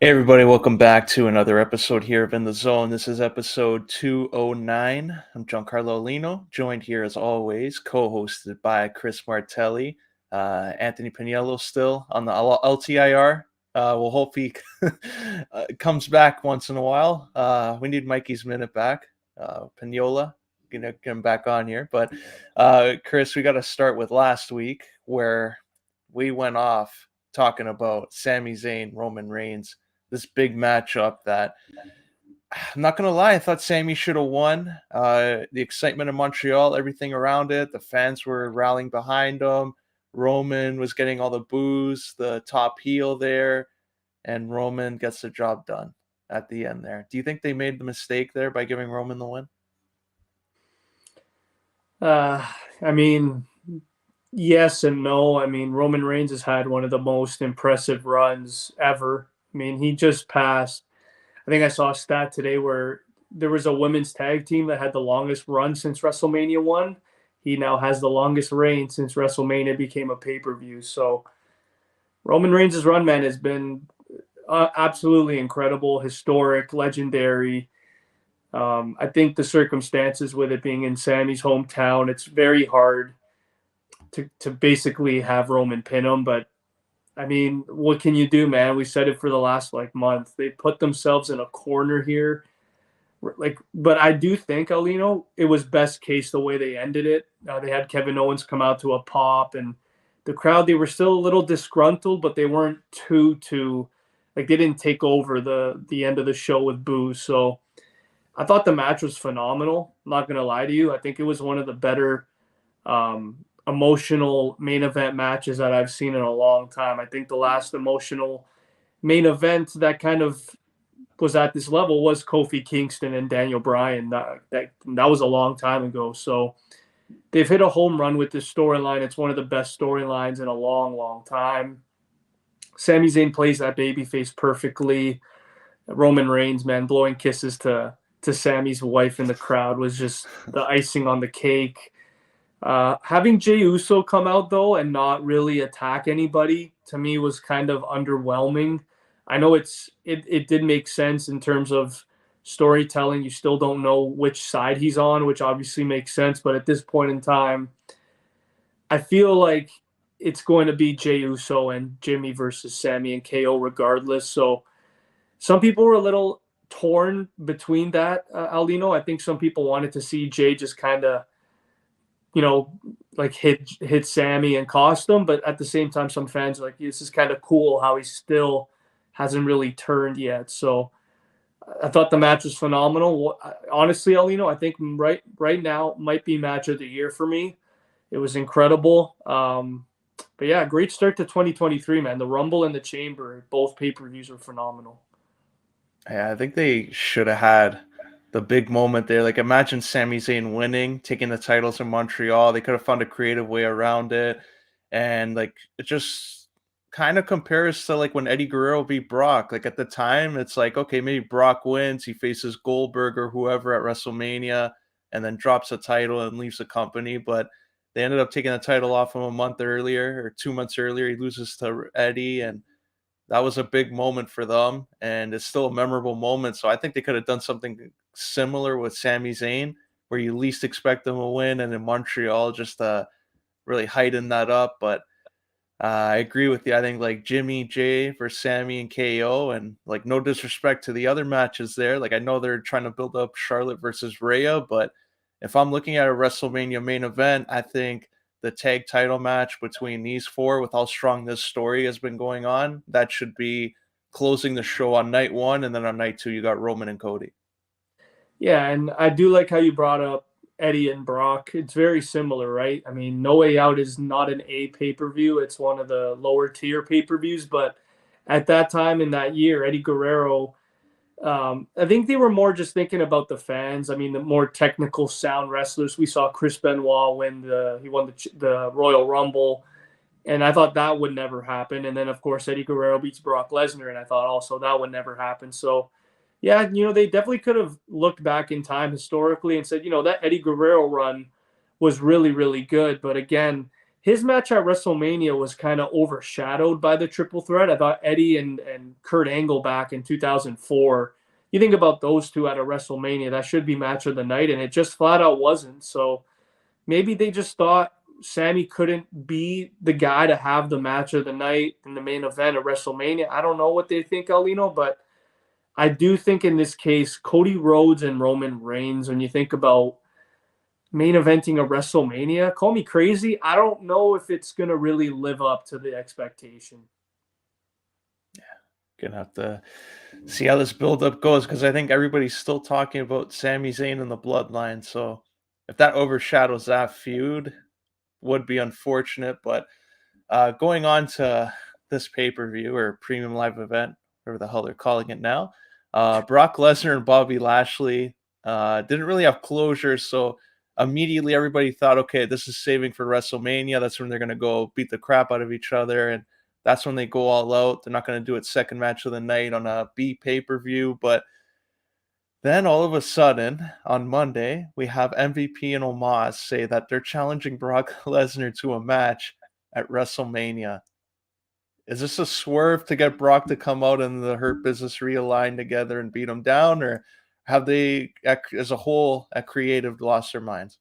Hey everybody, welcome back to another episode here of In the Zone. This is episode 209. I'm Giancarlo Aulino, joined here as always, co-hosted by Chris Martelli. Anthony Paniello still on the LTIR. We'll hope he comes back once in a while. We need Mikey's minute back. Paniola, get him back on here. But Chris, we got to start with last week where we went off talking about Sami Zayn, Roman Reigns, this big matchup that I'm not going to lie, I thought Sami should have won. The excitement in Montreal, everything around it, the fans were rallying behind him. Roman was getting all the boos, the top heel there, and Roman gets the job done at the end there. Do you think they made the mistake there by giving Roman the win? I mean, yes and no. I mean, Roman Reigns has had one of the most impressive runs ever. I mean, he just passed. I think I saw a stat today where there was a women's tag team that had the longest run since WrestleMania 1. He now has the longest reign since WrestleMania became a pay-per-view. So Roman Reigns' run, man, has been absolutely incredible, historic, legendary. I think the circumstances with it being in Sami's hometown, it's very hard to basically have Roman pin him. But I mean, what can you do, man? We said it for the last month. They put themselves in a corner here. But I do think, Aulino, it was best case the way they ended it. They had Kevin Owens come out to a pop, and the crowd, they were still a little disgruntled, but they weren't too they didn't take over the end of the show with boos. So I thought the match was phenomenal. I'm not gonna lie to you. I think it was one of the better emotional main event matches that I've seen in a long time. I think the last emotional main event that kind of was at this level was Kofi Kingston and Daniel Bryan. That was a long time ago. So they've hit a home run with this storyline. It's one of the best storylines in a long, long time. Sami Zayn plays that babyface perfectly. Roman Reigns, man, blowing kisses to Sami's wife in the crowd was just the icing on the cake. Having Jey Uso come out, though, and not really attack anybody, to me was kind of underwhelming. I know it did make sense in terms of storytelling. You still don't know which side he's on, which obviously makes sense. But at this point in time, I feel like it's going to be Jey Uso and Jimmy versus Sami and KO regardless. So some people were a little torn between that, Aulino. I think some people wanted to see Jey just kind of, hit Sami and cost him. But at the same time, some fans are like, this is kind of cool how he still hasn't really turned yet. So I thought the match was phenomenal. Honestly, Aulino, I think right now might be match of the year for me. It was incredible. But yeah, great start to 2023, man. The Rumble and the Chamber, both pay-per-views were phenomenal. Yeah, I think they should have had the big moment there. Like, imagine Sami Zayn winning, taking the titles in Montreal. They could have found a creative way around it. And, like, it just kind of compares to, like, when Eddie Guerrero beat Brock. Like, at the time, it's like, okay, maybe Brock wins. He faces Goldberg or whoever at WrestleMania and then drops a title and leaves the company. But they ended up taking the title off him a month earlier or 2 months earlier. He loses to Eddie, and that was a big moment for them, and it's still a memorable moment. So I think they could have done something similar with Sami Zayn, where you least expect them to win, and in Montreal, just really heighten that up. But I agree with you. I think like Jimmy, Jay versus Sami and KO, and like no disrespect to the other matches there. Like I know they're trying to build up Charlotte versus Rhea, but if I'm looking at a WrestleMania main event, I think the tag title match between these four, with how strong this story has been going on, that should be closing the show on night one, and then on night two, you got Roman and Cody. Yeah, and I do like how you brought up Eddie and Brock. It's very similar, right? I mean, No Way Out is not an A pay-per-view. It's one of the lower tier pay-per-views, but at that time in that year, Eddie Guerrero, I think they were more just thinking about the fans. I mean, the more technical sound wrestlers. We saw Chris Benoit he won the Royal Rumble, and I thought that would never happen. And then, of course, Eddie Guerrero beats Brock Lesnar, and I thought also that would never happen. So, yeah, they definitely could have looked back in time historically and said, that Eddie Guerrero run was really, really good. But again, his match at WrestleMania was kind of overshadowed by the triple threat. I thought Eddie and Kurt Angle back in 2004. You think about those two at a WrestleMania, that should be match of the night, and it just flat out wasn't. So maybe they just thought Sami couldn't be the guy to have the match of the night in the main event of WrestleMania. I don't know what they think, Aulino, but I do think in this case, Cody Rhodes and Roman Reigns, when you think about main eventing a WrestleMania, call me crazy, I don't know if it's going to really live up to the expectation. Gonna have to see how this build-up goes, because I think everybody's still talking about Sami Zayn and the Bloodline. So if that overshadows that feud, would be unfortunate. But going on to this pay-per-view or premium live event, whatever the hell they're calling it now, Brock Lesnar and Bobby Lashley didn't really have closure. So immediately everybody thought, okay, this is saving for WrestleMania. That's when they're going to go beat the crap out of each other. And that's when they go all out. They're not going to do it second match of the night on a B pay-per-view. But then all of a sudden, on Monday, we have MVP and Omos say that they're challenging Brock Lesnar to a match at WrestleMania. Is this a swerve to get Brock to come out and the Hurt Business realign together and beat him down? Or have they, as a whole, at creative, lost their minds?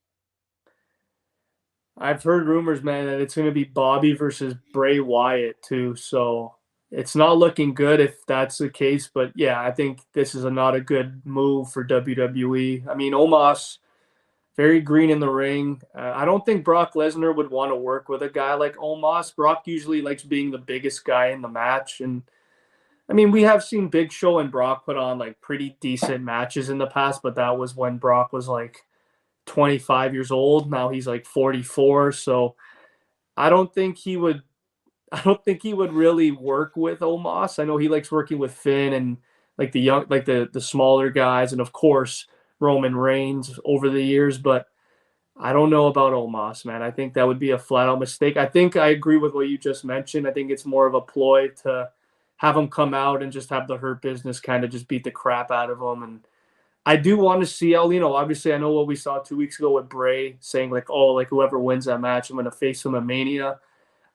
I've heard rumors, man, that it's going to be Bobby versus Bray Wyatt too. So it's not looking good if that's the case. But yeah, I think this is not a good move for WWE. I mean, Omos, very green in the ring. I don't think Brock Lesnar would want to work with a guy like Omos. Brock usually likes being the biggest guy in the match. And I mean, we have seen Big Show and Brock put on like pretty decent matches in the past, but that was when Brock was like 25 years old. Now he's like 44. So I don't think he would really work with Omos. I know he likes working with Finn and like the smaller guys, and of course Roman Reigns over the years, but I don't know about Omos, man. I think that would be a flat out mistake. I think I agree with what you just mentioned. I think it's more of a ploy to have him come out and just have the Hurt Business kind of just beat the crap out of him. And I do want to see Aulino. Obviously, I know what we saw 2 weeks ago with Bray saying like, "Oh, like whoever wins that match, I'm going to face him at Mania."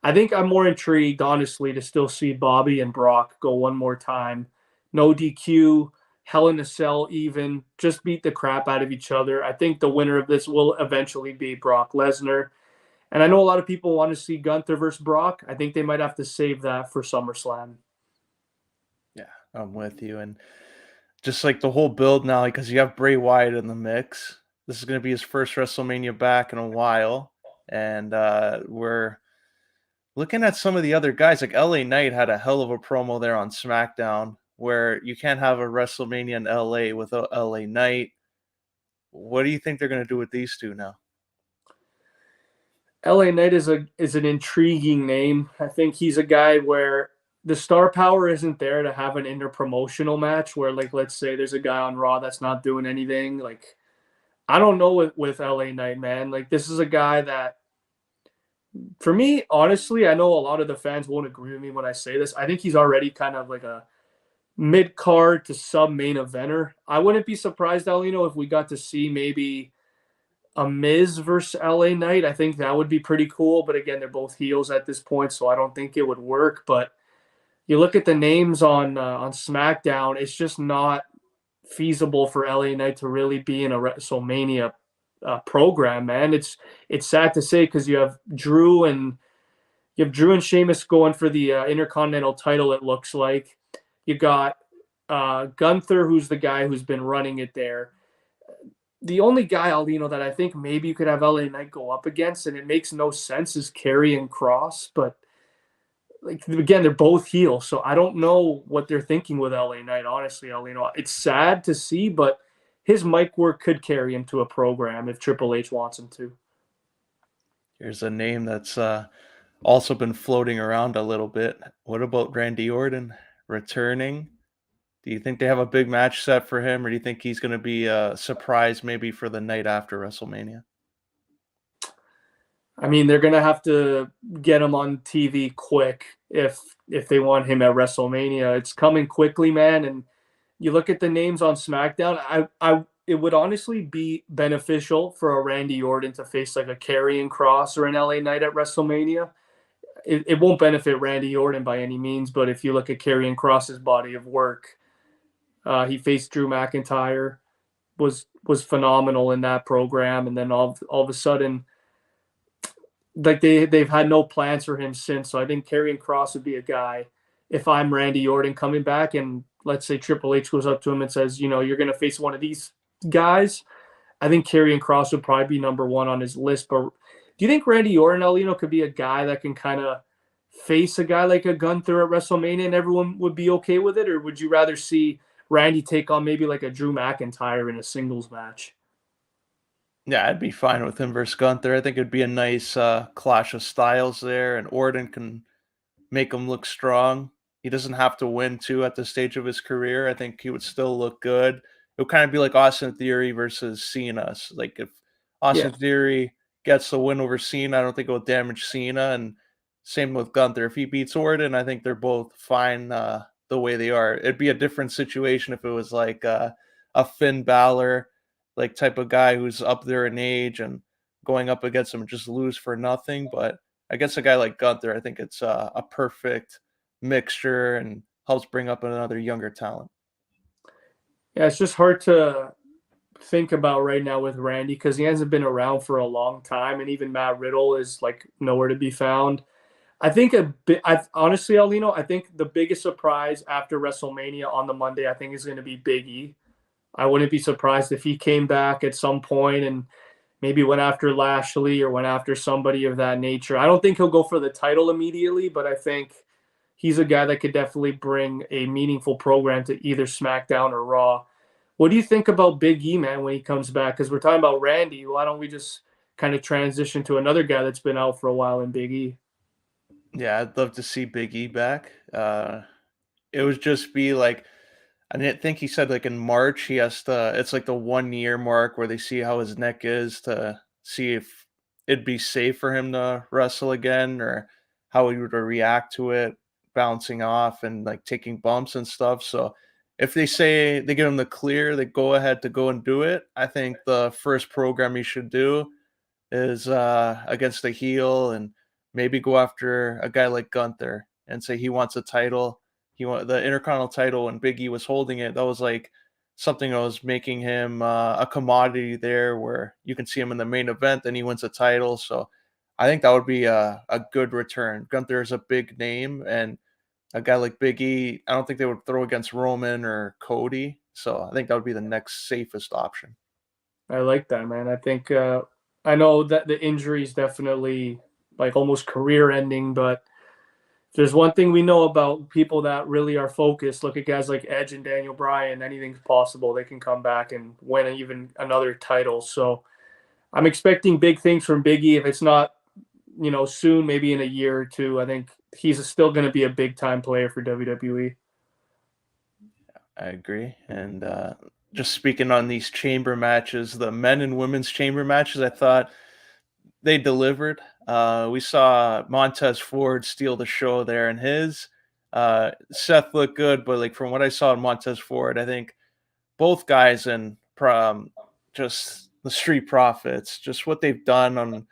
I think I'm more intrigued, honestly, to still see Bobby and Brock go one more time. No DQ, Hell in a Cell, even just beat the crap out of each other. I think the winner of this will eventually be Brock Lesnar. And I know a lot of people want to see Gunther versus Brock. I think they might have to save that for SummerSlam. Yeah, I'm with you. And just like the whole build now, because you have Bray Wyatt in the mix. This is going to be his first WrestleMania back in a while. And we're looking at some of the other guys. Like LA Knight had a hell of a promo there on SmackDown, where you can't have a WrestleMania in LA without LA Knight. What do you think they're going to do with these two now? LA Knight is an intriguing name. I think he's a guy where the star power isn't there to have an interpromotional match where, like, let's say there's a guy on Raw that's not doing anything. Like, I don't know with LA Knight, man. Like, this is a guy that, for me, honestly, I know a lot of the fans won't agree with me when I say this. I think he's already kind of like a mid-card to sub-main eventer. I wouldn't be surprised, Aulino, if we got to see maybe a Miz versus LA Knight. I think that would be pretty cool. But again, they're both heels at this point, so I don't think it would work. But you look at the names on SmackDown, it's just not feasible for LA Knight to really be in a WrestleMania program, man. It's sad to say because you have Drew and Sheamus going for the Intercontinental title. It looks like you got Gunther, who's the guy who's been running it there. The only guy, Aulino, that I think maybe you could have LA Knight go up against, and it makes no sense, is Karrion Kross. But like again, they're both heels, so I don't know what they're thinking with LA Knight. Honestly, Aulino, it's sad to see, but his mic work could carry him to a program if Triple H wants him to. Here's a name that's also been floating around a little bit. What about Randy Orton returning? Do you think they have a big match set for him, or do you think he's going to be a surprise maybe for the night after WrestleMania? I mean, they're going to have to get him on TV quick if they want him at WrestleMania. It's coming quickly, man. And you look at the names on SmackDown. it would honestly be beneficial for a Randy Orton to face like a Karrion Kross or an LA Knight at WrestleMania. It won't benefit Randy Orton by any means, but if you look at Karrion Kross's body of work, he faced Drew McIntyre, was phenomenal in that program, and then all of a sudden, like they've had no plans for him since. So I think Karrion Kross would be a guy. If I'm Randy Orton coming back, and let's say Triple H goes up to him and says, you're going to face one of these guys, I think Karrion Kross would probably be number one on his list. But do you think Randy Orton, Aulino, could be a guy that can kind of face a guy like a Gunther at WrestleMania and everyone would be okay with it? Or would you rather see Randy take on maybe like a Drew McIntyre in a singles match? Yeah, I'd be fine with him versus Gunther. I think it'd be a nice clash of styles there, and Orton can make him look strong. He doesn't have to win too at this stage of his career. I think he would still look good. It would kind of be like Austin Theory versus Cena. Like if Yeah. Austin Theory gets the win over Cena, I don't think it will damage Cena. And same with Gunther. If he beats Orton, I think they're both fine the way they are. It'd be a different situation if it was like a Finn Balor like type of guy who's up there in age and going up against him and just lose for nothing. But I guess a guy like Gunther, I think it's a perfect mixture and helps bring up another younger talent. Yeah, it's just hard to think about right now with Randy because he hasn't been around for a long time, and even Matt Riddle is like nowhere to be found. I think honestly, Alino, I think the biggest surprise after WrestleMania on the Monday, I think is going to be Big E. I wouldn't be surprised if he came back at some point and maybe went after Lashley or went after somebody of that nature. I don't think he'll go for the title immediately, but I think he's a guy that could definitely bring a meaningful program to either SmackDown or Raw. What do you think about Big E, man, when he comes back? Because we're talking about Randy. Why don't we just kind of transition to another guy that's been out for a while in Big E? Yeah, I'd love to see Big E back. It would just be like I didn't think he said like in March he has to. It's like the 1 year mark where they see how his neck is to see if it'd be safe for him to wrestle again or how he would react to it, bouncing off and like taking bumps and stuff. So if they say they give him the clear, they go ahead to go and do it. I think the first program he should do is against a heel and maybe go after a guy like Gunther and say he wants a title. He want the Intercontinental title when Big E was holding it. That was like something that was making him a commodity there, where you can see him in the main event and he wins a title. So I think that would be a good return. Gunther is a big name, and a guy like Big E, I don't think they would throw against Roman or Cody. So I think that would be the next safest option. I like that, man. I think I know that the injury is definitely like almost career ending, but if there's one thing we know about people that really are focused. Look at guys like Edge and Daniel Bryan. Anything's possible. They can come back and win even another title. So I'm expecting big things from Big E. If it's not, soon, maybe in a year or two, I think he's still going to be a big time player for WWE. I agree. And just speaking on these chamber matches, the men and women's chamber matches, I thought they delivered. We saw Montez Ford steal the show there, and his Seth looked good, but like from what I saw in Montez Ford, I think both guys and just the Street Profits, just what they've done on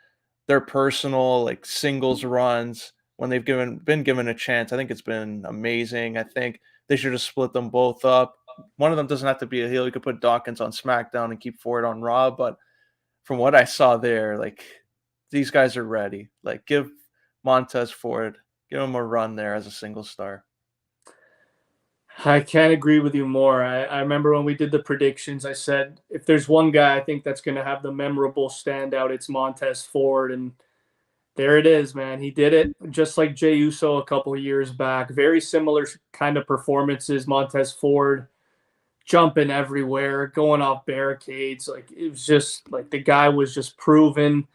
their personal like singles runs when they've been given a chance. I think it's been amazing. I think they should have split them both up. One of them doesn't have to be a heel. You could put Dawkins on SmackDown and keep Ford on Raw. But from what I saw there, like these guys are ready. Like give Montez Ford, give him a run there as a single star. I can't agree with you more. I remember when we did the predictions, I said if there's one guy I think that's going to have the memorable standout, it's Montez Ford. And there it is, man. He did it just like Jey Uso a couple of years back. Very similar kind of performances. Montez Ford jumping everywhere, going off barricades. Like it was just like the guy was just proven.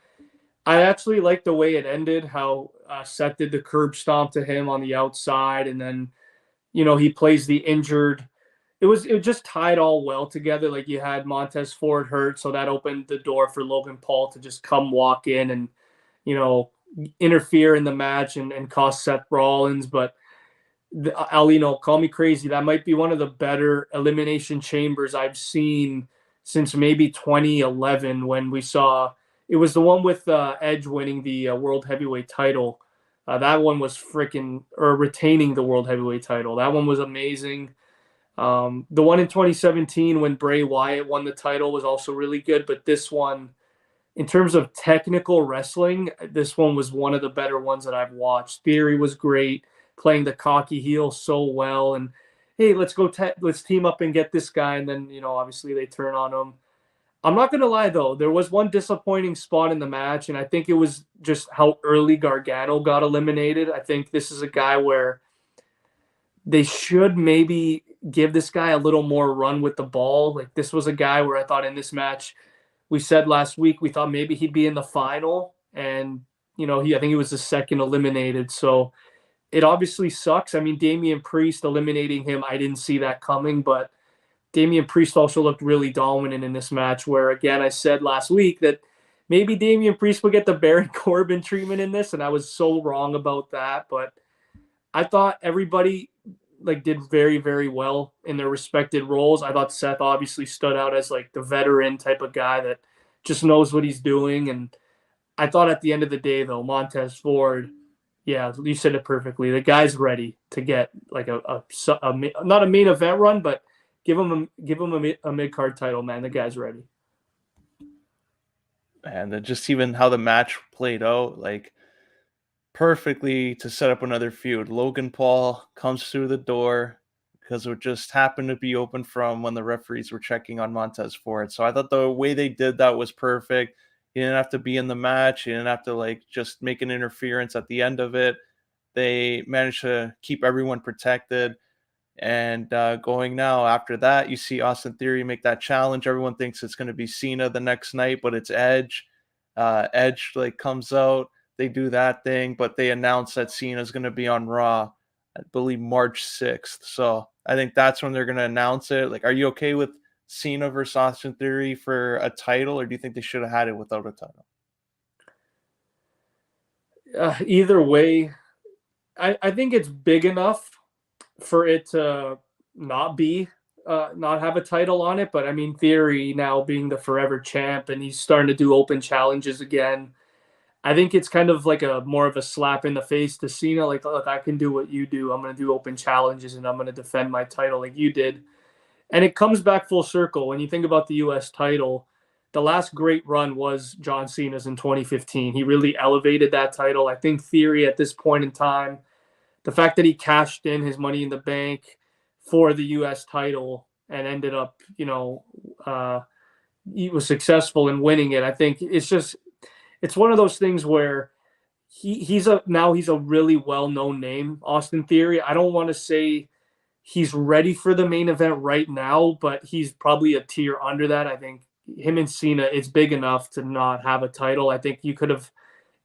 I actually like the way it ended, how Seth did the curb stomp to him on the outside, and then he plays the injured. It just tied all well together. Like you had Montez Ford hurt, so that opened the door for Logan Paul to just come walk in and you know interfere in the match and cost Seth Rollins. But Alino, call me crazy, that might be one of the better elimination chambers I've seen since maybe 2011 when we saw it was the one with Edge winning the World Heavyweight title. That one was freaking or retaining the World Heavyweight title. That one was amazing. The one in 2017 when Bray Wyatt won the title was also really good, but this one, in terms of technical wrestling, this one was one of the better ones that I've watched. Theory was great, playing the cocky heel so well, and hey, let's team up and get this guy, and then obviously they turn on him. I'm not gonna lie though, there was one disappointing spot in the match, and I think it was just how early Gargano got eliminated. I think this is a guy where they should maybe give this guy a little more run with the ball. Like this was a guy where I thought in this match, we said last week we thought maybe he'd be in the final, and I think he was the second eliminated. So it obviously sucks. I mean, Damian Priest eliminating him, I didn't see that coming, but Damian Priest also looked really dominant in this match. Where again, I said last week that maybe Damian Priest would get the Baron Corbin treatment in this, and I was so wrong about that. But I thought everybody did very, very well in their respected roles. I thought Seth obviously stood out as like the veteran type of guy that just knows what he's doing. And I thought at the end of the day, though, Montez Ford, yeah, you said it perfectly. The guy's ready to get like a not a main event run, but give him a mid card title, man. The guy's ready. And then just even how the match played out, like perfectly to set up another feud. Logan Paul comes through the door because it just happened to be open from when the referees were checking on Montez Ford. So I thought the way they did that was perfect. He didn't have to be in the match. He didn't have to just make an interference at the end of it. They managed to keep everyone protected. And going now after that, you see Austin Theory make that challenge. Everyone thinks it's going to be Cena the next night, but it's Edge. Edge comes out. They do that thing, but they announce that Cena is going to be on Raw, I believe March 6th. So I think that's when they're going to announce it. Are you okay with Cena versus Austin Theory for a title, or do you think they should have had it without a title? Either way, I think it's big enough for it to not have a title on it. But I mean, Theory now being the forever champ and he's starting to do open challenges again. I think it's kind of like a more of a slap in the face to Cena. Like, look, I can do what you do. I'm going to do open challenges and I'm going to defend my title like you did. And it comes back full circle. When you think about the U.S. title, the last great run was John Cena's in 2015. He really elevated that title. I think Theory at this point in time, the fact that he cashed in his Money in the Bank for the U.S. title and ended up, he was successful in winning it. I think it's one of those things where he's a really well-known name, Austin Theory. I don't want to say he's ready for the main event right now, but he's probably a tier under that. I think him and Cena, it's big enough to not have a title. I think you could have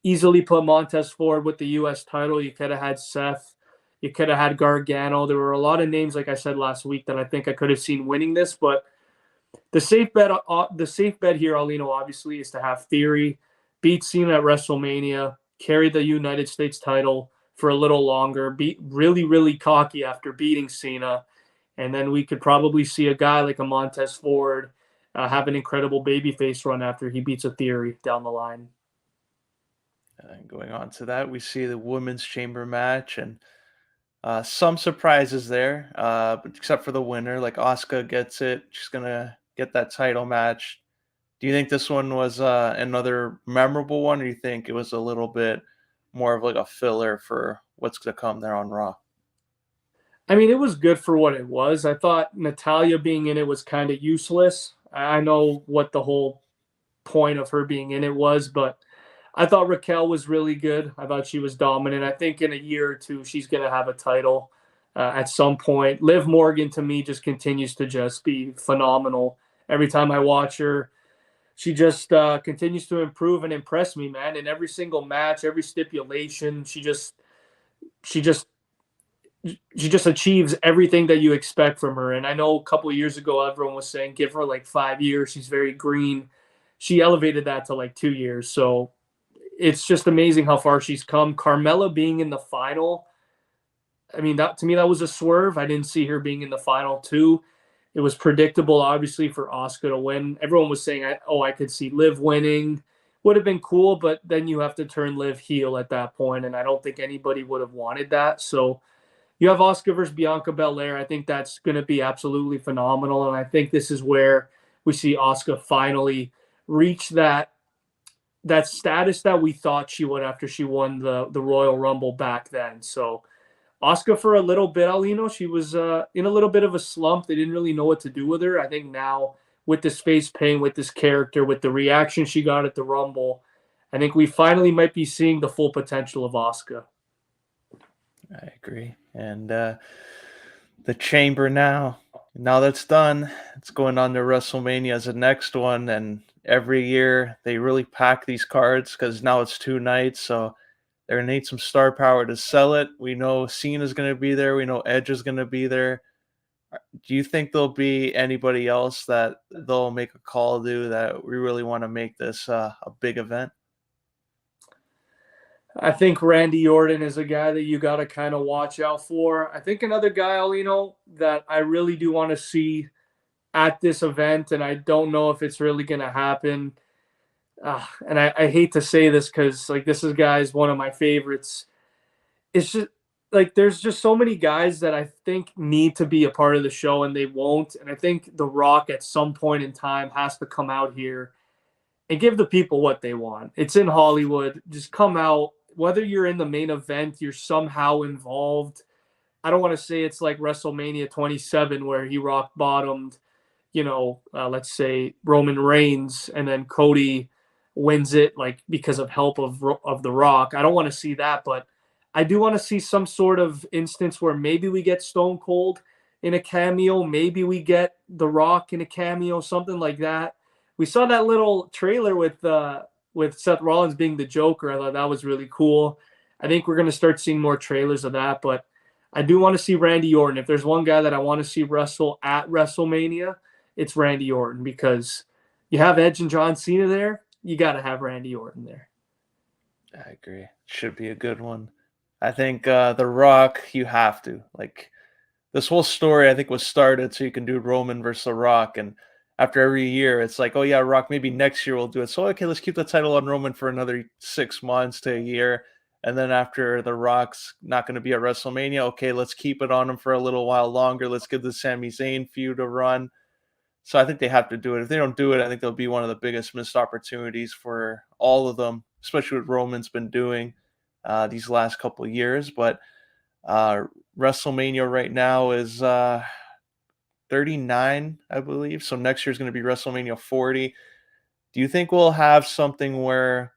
easily put Montez Ford with the U.S. title. You could have had Seth. You could have had Gargano. There were a lot of names, like I said last week, that I think I could have seen winning this. But the safe bet here, Aulino, obviously, is to have Theory beat Cena at WrestleMania, carry the United States title for a little longer, be really, really cocky after beating Cena, and then we could probably see a guy like a Montez Ford have an incredible babyface run after he beats a Theory down the line. And going on to that, we see the women's chamber match and some surprises there, but except for the winner. Asuka gets it. She's going to get that title match. Do you think this one was another memorable one, or do you think it was a little bit more of a filler for what's to come there on Raw? I mean, it was good for what it was. I thought Natalya being in it was kind of useless. I know what the whole point of her being in it was, but I thought Raquel was really good. I thought she was dominant. I think in a year or two, she's going to have a title at some point. Liv Morgan, to me, just continues to just be phenomenal. Every time I watch her, she just continues to improve and impress me, man. In every single match, every stipulation, she just achieves everything that you expect from her. And I know a couple of years ago, everyone was saying give her 5 years. She's very green. She elevated that to 2 years. So it's just amazing how far she's come. Carmella being in the final, I mean, that to me, that was a swerve. I didn't see her being in the final too. It was predictable, obviously, for Asuka to win. Everyone was saying, "Oh, I could see Liv winning." Would have been cool, but then you have to turn Liv heel at that point, and I don't think anybody would have wanted that. So you have Asuka versus Bianca Belair. I think that's going to be absolutely phenomenal, and I think this is where we see Asuka finally reach that status that we thought she would after she won the Royal Rumble back then. So Asuka for a little bit, Aulino, she was in a little bit of a slump. They didn't really know what to do with her. I think now with this face paint, with this character, with the reaction she got at the Rumble, I think we finally might be seeing the full potential of Asuka. I agree. And the chamber now that's done, it's going on to WrestleMania as the next one. And every year they really pack these cards because now it's 2 nights. So they're going to need some star power to sell it. We know Cena's going to be there. We know Edge is going to be there. Do you think there'll be anybody else that they'll make a call to that we really want to make this a big event? I think Randy Orton is a guy that you got to kind of watch out for. I think another guy, Alino, that I really do want to see at this event, and I don't know if it's really going to happen. And I hate to say this because like this is guys one of my favorites. It's just like there's just so many guys that I think need to be a part of the show and they won't. And I think The Rock at some point in time has to come out here and give the people what they want. It's in Hollywood. Just come out. Whether you're in the main event, you're somehow involved. I don't want to say it's like WrestleMania 27 where he rock bottomed, let's say Roman Reigns and then Cody wins it like because of help of The Rock. I don't want to see that, but I do want to see some sort of instance where maybe we get Stone Cold in a cameo, maybe we get The Rock in a cameo, something like that. We saw that little trailer with Seth Rollins being the Joker. I thought that was really cool. I think we're going to start seeing more trailers of that, but I do want to see Randy Orton. If there's one guy that I want to see wrestle at WrestleMania, it's Randy Orton because you have Edge and John Cena there. You got to have Randy Orton there. I agree. Should be a good one. I think The Rock, you have to. Like, this whole story, I think, was started so you can do Roman versus The Rock. And after every year, it's like, oh, yeah, Rock, maybe next year we'll do it. So, okay, let's keep the title on Roman for another 6 months to a year. And then after The Rock's not going to be at WrestleMania, okay, let's keep it on him for a little while longer. Let's give the Sami Zayn feud a run. So I think they have to do it. If they don't do it, I think they'll be one of the biggest missed opportunities for all of them, especially what Roman's been doing these last couple of years. But uh, WrestleMania right now is 39, I believe. So next year is going to be WrestleMania 40. Do you think we'll have something where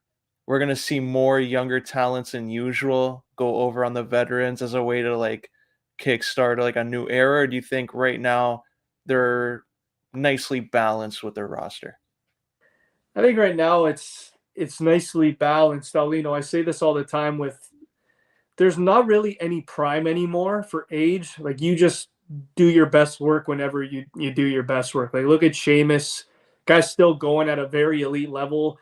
we're going to see more younger talents than usual go over on the veterans as a way to like kickstart like a new era? Or do you think right now they're nicely balanced with their roster? I think right now it's nicely balanced. I say this all the time with there's not really any prime anymore for age. Like you just do your best work whenever you do your best work. Like look at Sheamus, guy's still going at a very elite level.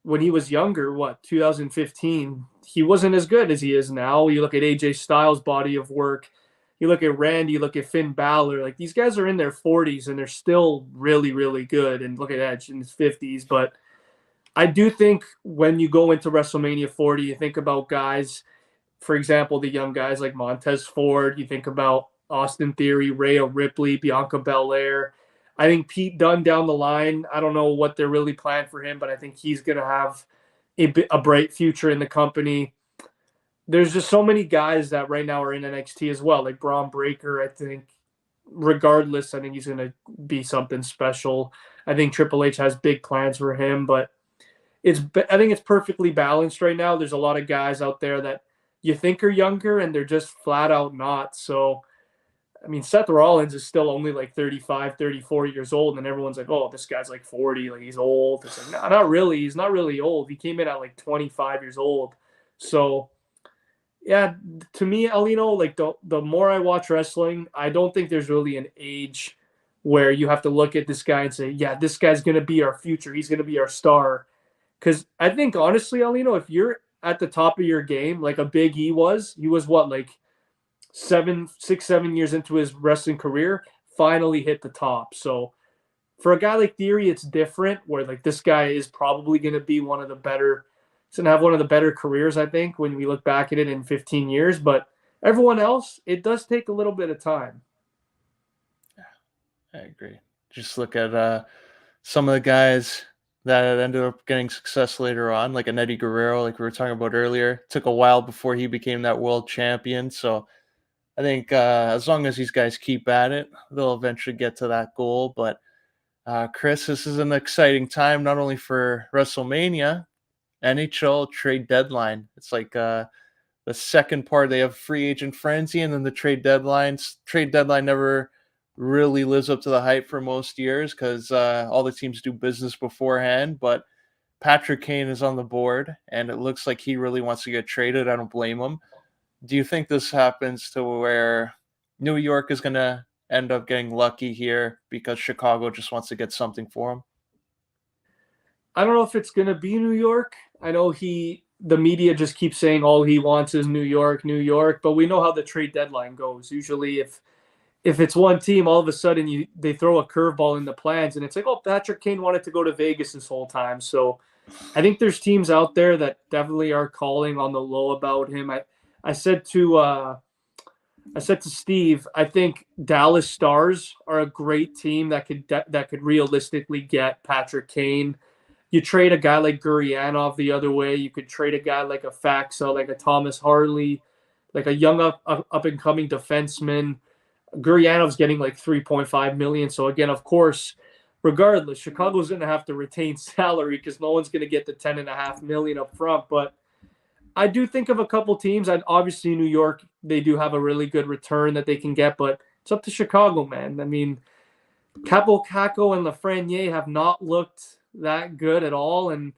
When he was younger, 2015, he wasn't as good as he is now. You look at AJ Styles' body of work, you look at Randy, you look at Finn Balor. Like these guys are in their 40s and they're still really, really good. And look at Edge in his 50s. But I do think when you go into WrestleMania 40, you think about guys, for example, the young guys like Montez Ford. You think about Austin Theory, Rhea Ripley, Bianca Belair. I think Pete Dunne down the line, I don't know what they're really planning for him, but I think he's going to have a bright future in the company. There's just so many guys that right now are in NXT as well, like Braun Breaker. I think regardless, I think he's going to be something special. I think Triple H has big plans for him, but I think it's perfectly balanced right now. There's a lot of guys out there that you think are younger and they're just flat out not. So I mean, Seth Rollins is still only like 35, 34 years old, and everyone's like, oh, this guy's like 40, like he's old. It's like, no, not really. He's not really old. He came in at like 25 years old. So, yeah, to me, Alino, like the more I watch wrestling, I don't think there's really an age where you have to look at this guy and say, yeah, this guy's going to be our future. He's going to be our star. Because I think, honestly, Alino, if you're at the top of your game, like a Big E was, he was what, like 6, 7 years into his wrestling career, finally hit the top. So for a guy like Theory, it's different where like this guy is probably going to be one of the better, he's going to have one of the better careers, I think, when we look back at it in 15 years. But everyone else, it does take a little bit of time. I agree. Just look at some of the guys that ended up getting success later on, like an Eddie Guerrero, like we were talking about earlier. Took a while before he became that world champion. So I think as long as these guys keep at it, they'll eventually get to that goal. But Chris, this is an exciting time not only for WrestleMania, NHL Trade Deadline. It's like the second part. They have free agent frenzy, and then the trade deadlines. Trade deadline never really lives up to the hype for most years because all the teams do business beforehand. But Patrick Kane is on the board, and it looks like he really wants to get traded. I don't blame him. Do you think this happens to where New York is going to end up getting lucky here because Chicago just wants to get something for him? I don't know if it's going to be New York. I know the media just keeps saying all he wants is New York, New York, but we know how the trade deadline goes. Usually if it's one team, all of a sudden they throw a curveball in the plans and it's like, oh, Patrick Kane wanted to go to Vegas this whole time. So I think there's teams out there that definitely are calling on the low about him. I said to Steve, I think Dallas Stars are a great team that could realistically get Patrick Kane. You trade a guy like Gurrianov the other way. You could trade a guy like a Faxa, like a Thomas Harley, like a young up and coming defenseman. Gurrianov's getting like 3.5 million. So again, of course, regardless, Chicago's going to have to retain salary because no one's going to get the 10.5 million up front. But I do think of a couple teams. And obviously, New York, they do have a really good return that they can get, but it's up to Chicago, man. I mean, Capo Caco and Lafreniere have not looked that good at all. And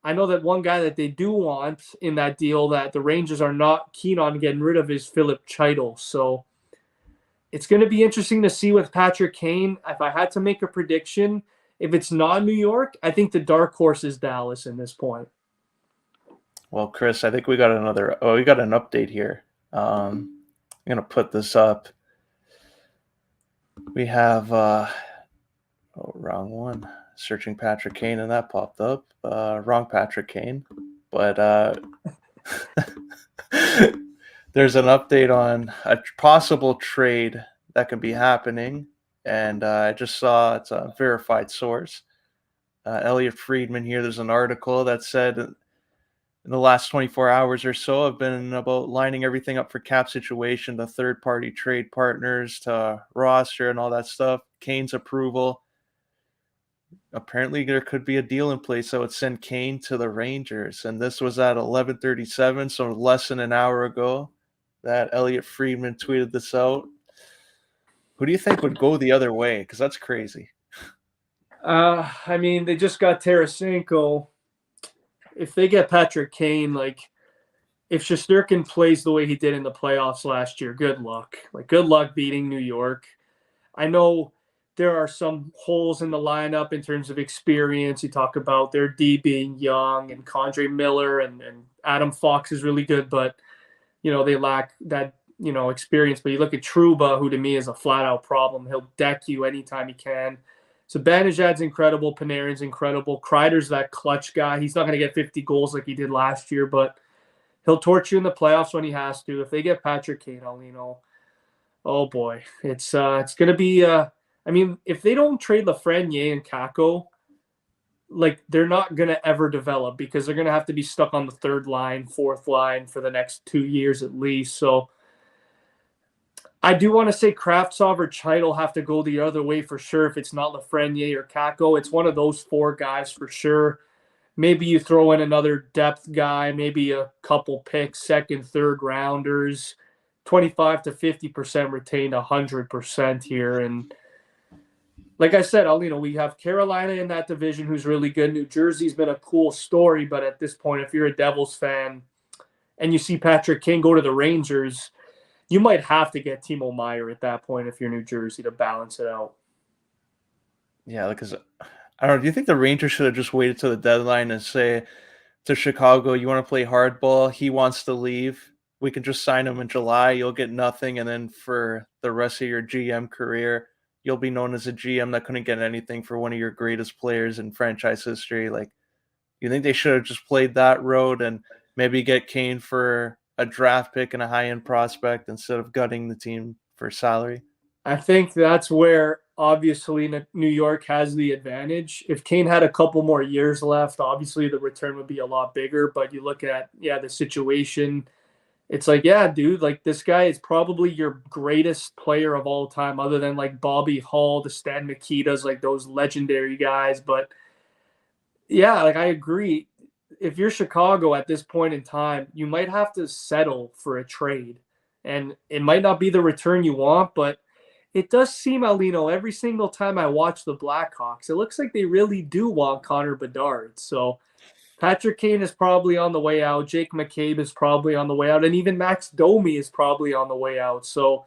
I know that one guy that they do want in that deal that the Rangers are not keen on getting rid of is Philip Chytil. So it's going to be interesting to see with Patrick Kane. If I had to make a prediction, if it's not New York, I think the dark horse is Dallas in this point. Well, Chris, I think we got an update here. I'm going to put this up. We have, wrong one. Searching Patrick Kane, and that popped up. Wrong Patrick Kane. But there's an update on a possible trade that could be happening. And I just saw it's a verified source. Elliot Friedman here, there's an article that said in the last 24 hours or so have been about lining everything up for cap situation, to third-party trade partners, to roster and all that stuff. Kane's approval. Apparently there could be a deal in place that would send Kane to the Rangers. And this was at 11:37, so less than an hour ago that Elliot Friedman tweeted this out. Who do you think would go the other way? Because that's crazy. I mean, they just got Tarasenko. If they get Patrick Kane, like if Shesterkin plays the way he did in the playoffs last year, good luck. Like good luck beating New York. I know there are some holes in the lineup in terms of experience. You talk about their D being young and Condre Miller and Adam Fox is really good, but they lack that experience. But you look at Trouba, who to me is a flat out problem. He'll deck you anytime he can. So Banijad's incredible. Panarin's incredible. Kreider's that clutch guy. He's not going to get 50 goals like he did last year, but he'll torch you in the playoffs when he has to. If they get Patrick Kane, Aulino, oh boy, it's going to be. I mean, if they don't trade Lafreniere and Kako, like they're not going to ever develop because they're going to have to be stuck on the third line, fourth line for the next 2 years at least. So I do want to say Kravtsov or Chytil have to go the other way for sure. If it's not Lafreniere or Kako, it's one of those four guys for sure. Maybe you throw in another depth guy, maybe a couple picks, second, third rounders, 25 to 50% retained, 100% here. And like I said, we have Carolina in that division who's really good. New Jersey's been a cool story, but at this point, if you're a Devils fan and you see Patrick Kane go to the Rangers, you might have to get Timo Meier at that point if you're New Jersey to balance it out. Yeah, because I don't know. Do you think the Rangers should have just waited till the deadline and say to Chicago, you want to play hardball? He wants to leave. We can just sign him in July. You'll get nothing. And then for the rest of your GM career, you'll be known as a GM that couldn't get anything for one of your greatest players in franchise history. Like, you think they should have just played that road and maybe get Kane for a draft pick and a high end prospect instead of gutting the team for salary? I think that's where obviously New York has the advantage. If Kane had a couple more years left, obviously the return would be a lot bigger. But you look at, the situation, it's like, yeah, dude, like this guy is probably your greatest player of all time, other than like Bobby Hull, the Stan Mikitas, like those legendary guys. But yeah, like I agree. If you're Chicago at this point in time, you might have to settle for a trade. And it might not be the return you want, but it does seem, Aulino, every single time I watch the Blackhawks, it looks like they really do want Connor Bedard. So Patrick Kane is probably on the way out. Jake McCabe is probably on the way out. And even Max Domi is probably on the way out. So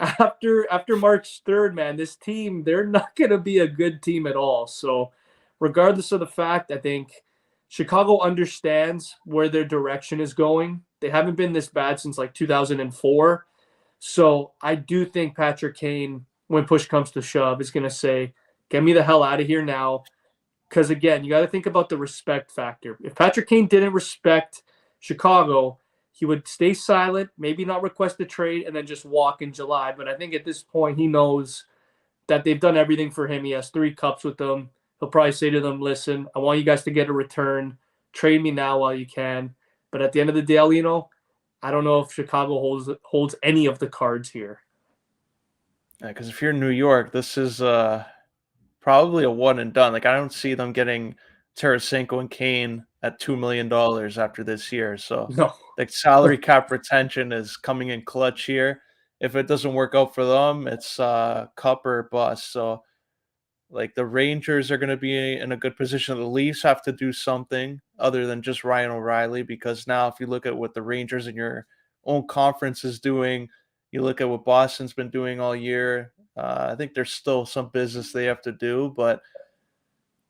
after March 3rd, man, this team, they're not going to be a good team at all. So regardless of the fact, I think Chicago understands where their direction is going. They haven't been this bad since like 2004. So I do think Patrick Kane, when push comes to shove, is going to say, get me the hell out of here now. Because again, you got to think about the respect factor. If Patrick Kane didn't respect Chicago, he would stay silent, maybe not request a trade, and then just walk in July. But I think at this point, he knows that they've done everything for him. He has 3 cups with them. He'll probably say to them, listen, I want you guys to get a return. Trade me now while you can. But at the end of the day, I don't know if Chicago holds any of the cards here. Because if you're in New York, this is probably a one and done. Like, I don't see them getting Tarasenko and Kane at $2 million after this year. So No. like salary cap retention is coming in clutch here. If it doesn't work out for them, it's cup or bust. So like the Rangers are going to be in a good position. The Leafs have to do something other than just Ryan O'Reilly, because now if you look at what the Rangers in your own conference is doing, you look at what Boston's been doing all year. I think there's still some business they have to do, but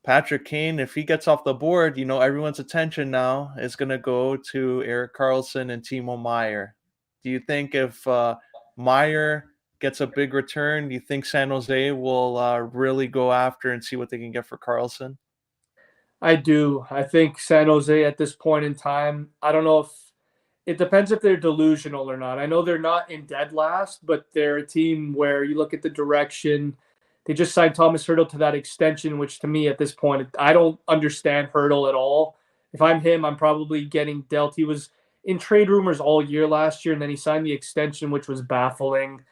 Patrick Kane, if he gets off the board, everyone's attention now is going to go to Erik Karlsson and Timo Meier. Do you think if Meier gets a big return, do you think San Jose will really go after and see what they can get for Karlsson? I do. I think San Jose at this point in time, I don't know if it depends if they're delusional or not. I know they're not in dead last, but they're a team where you look at the direction. They just signed Thomas Hertl to that extension, which to me at this point, I don't understand Hertl at all. If I'm him, I'm probably getting dealt. He was in trade rumors all year last year, and then he signed the extension, which was baffling.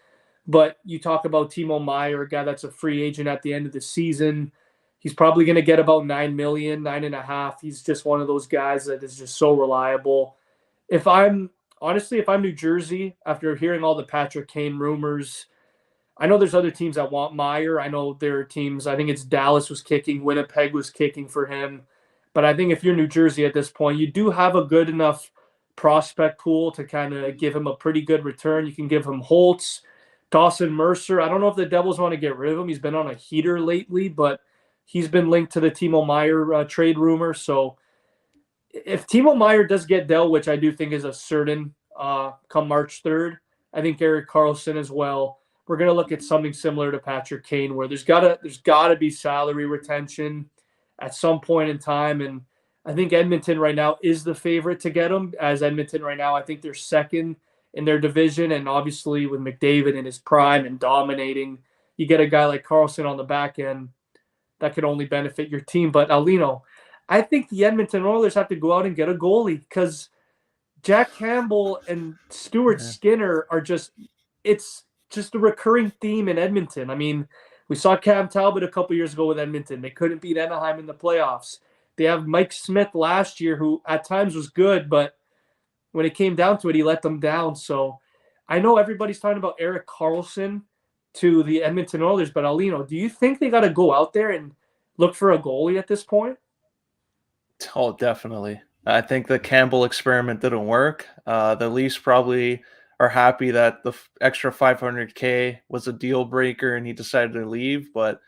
But you talk about Timo Meier, a guy that's a free agent at the end of the season. He's probably going to get about 9 million, 9.5. He's just one of those guys that is just so reliable. If I'm New Jersey, after hearing all the Patrick Kane rumors, I know there's other teams that want Meier. I know there are teams, I think it's Dallas was kicking, Winnipeg was kicking for him. But I think if you're New Jersey at this point, you do have a good enough prospect pool to kind of give him a pretty good return. You can give him Holtz, Dawson Mercer. I don't know if the Devils want to get rid of him. He's been on a heater lately, but he's been linked to the Timo Meier trade rumor. So if Timo Meier does get dealt, which I do think is a certain come March 3rd, I think Erik Karlsson as well. We're going to look at something similar to Patrick Kane, where there's gotta be salary retention at some point in time. And I think Edmonton right now is the favorite to get him. As Edmonton right now, I think they're second in their division. And obviously with McDavid in his prime and dominating, you get a guy like Karlsson on the back end that could only benefit your team. But Aulino, I think the Edmonton Oilers have to go out and get a goalie, because Jack Campbell and Stuart Skinner are it's just a recurring theme in Edmonton. I mean, we saw Cam Talbot a couple years ago with Edmonton. They couldn't beat Anaheim in the playoffs. They have Mike Smith last year, who at times was good, but when it came down to it, he let them down. So I know everybody's talking about Erik Karlsson to the Edmonton Oilers, but Aulino, do you think they got to go out there and look for a goalie at this point? Oh, definitely. I think the Campbell experiment didn't work. The Leafs probably are happy that the extra 500K was a deal breaker and he decided to leave. But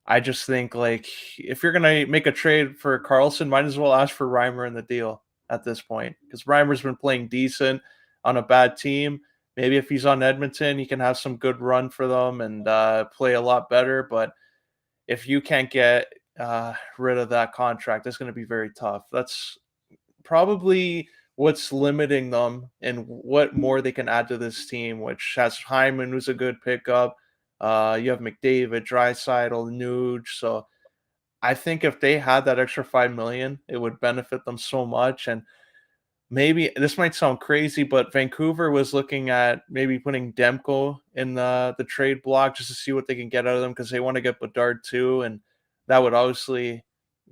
I just think, like, if you're gonna make a trade for Karlsson, might as well ask for Reimer in the deal at this point, because Reimer's been playing decent on a bad team. maybe if he's on Edmonton, he can have some good run for them and play a lot better. But if you can't get rid of that contract, it's going to be very tough. That's probably what's limiting them and what more they can add to this team, which has Hyman, who's a good pickup. You have McDavid, Draisaitl, Nuge. So I think if they had that extra 5 million, it would benefit them so much. And maybe this might sound crazy, but Vancouver was looking at maybe putting Demko in the trade block just to see what they can get out of them because they want to get Bedard too, and that would obviously,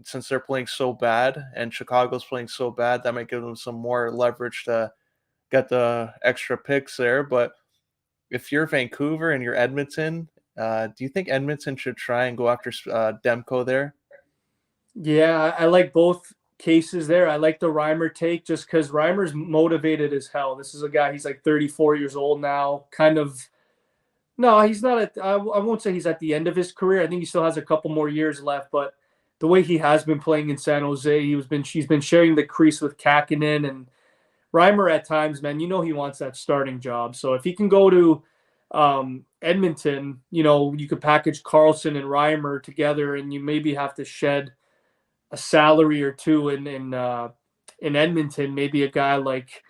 since they're playing so bad and Chicago's playing so bad, that might give them some more leverage to get the extra picks there. But if you're Vancouver and you're Edmonton, do you think Edmonton should try and go after Demko there? Yeah, I like both cases there. I like the Reimer take just because Reimer's motivated as hell. This is a guy, he's like 34 years old now, kind of. No, he's not I won't say he's at the end of his career. I think he still has a couple more years left, but the way he has been playing in San Jose, he's been sharing the crease with Kakinen and Reimer at times, man. You know he wants that starting job. So if he can go to Edmonton, you could package Carlson and Reimer together, and you maybe have to shed a salary or two in Edmonton. Maybe a guy like,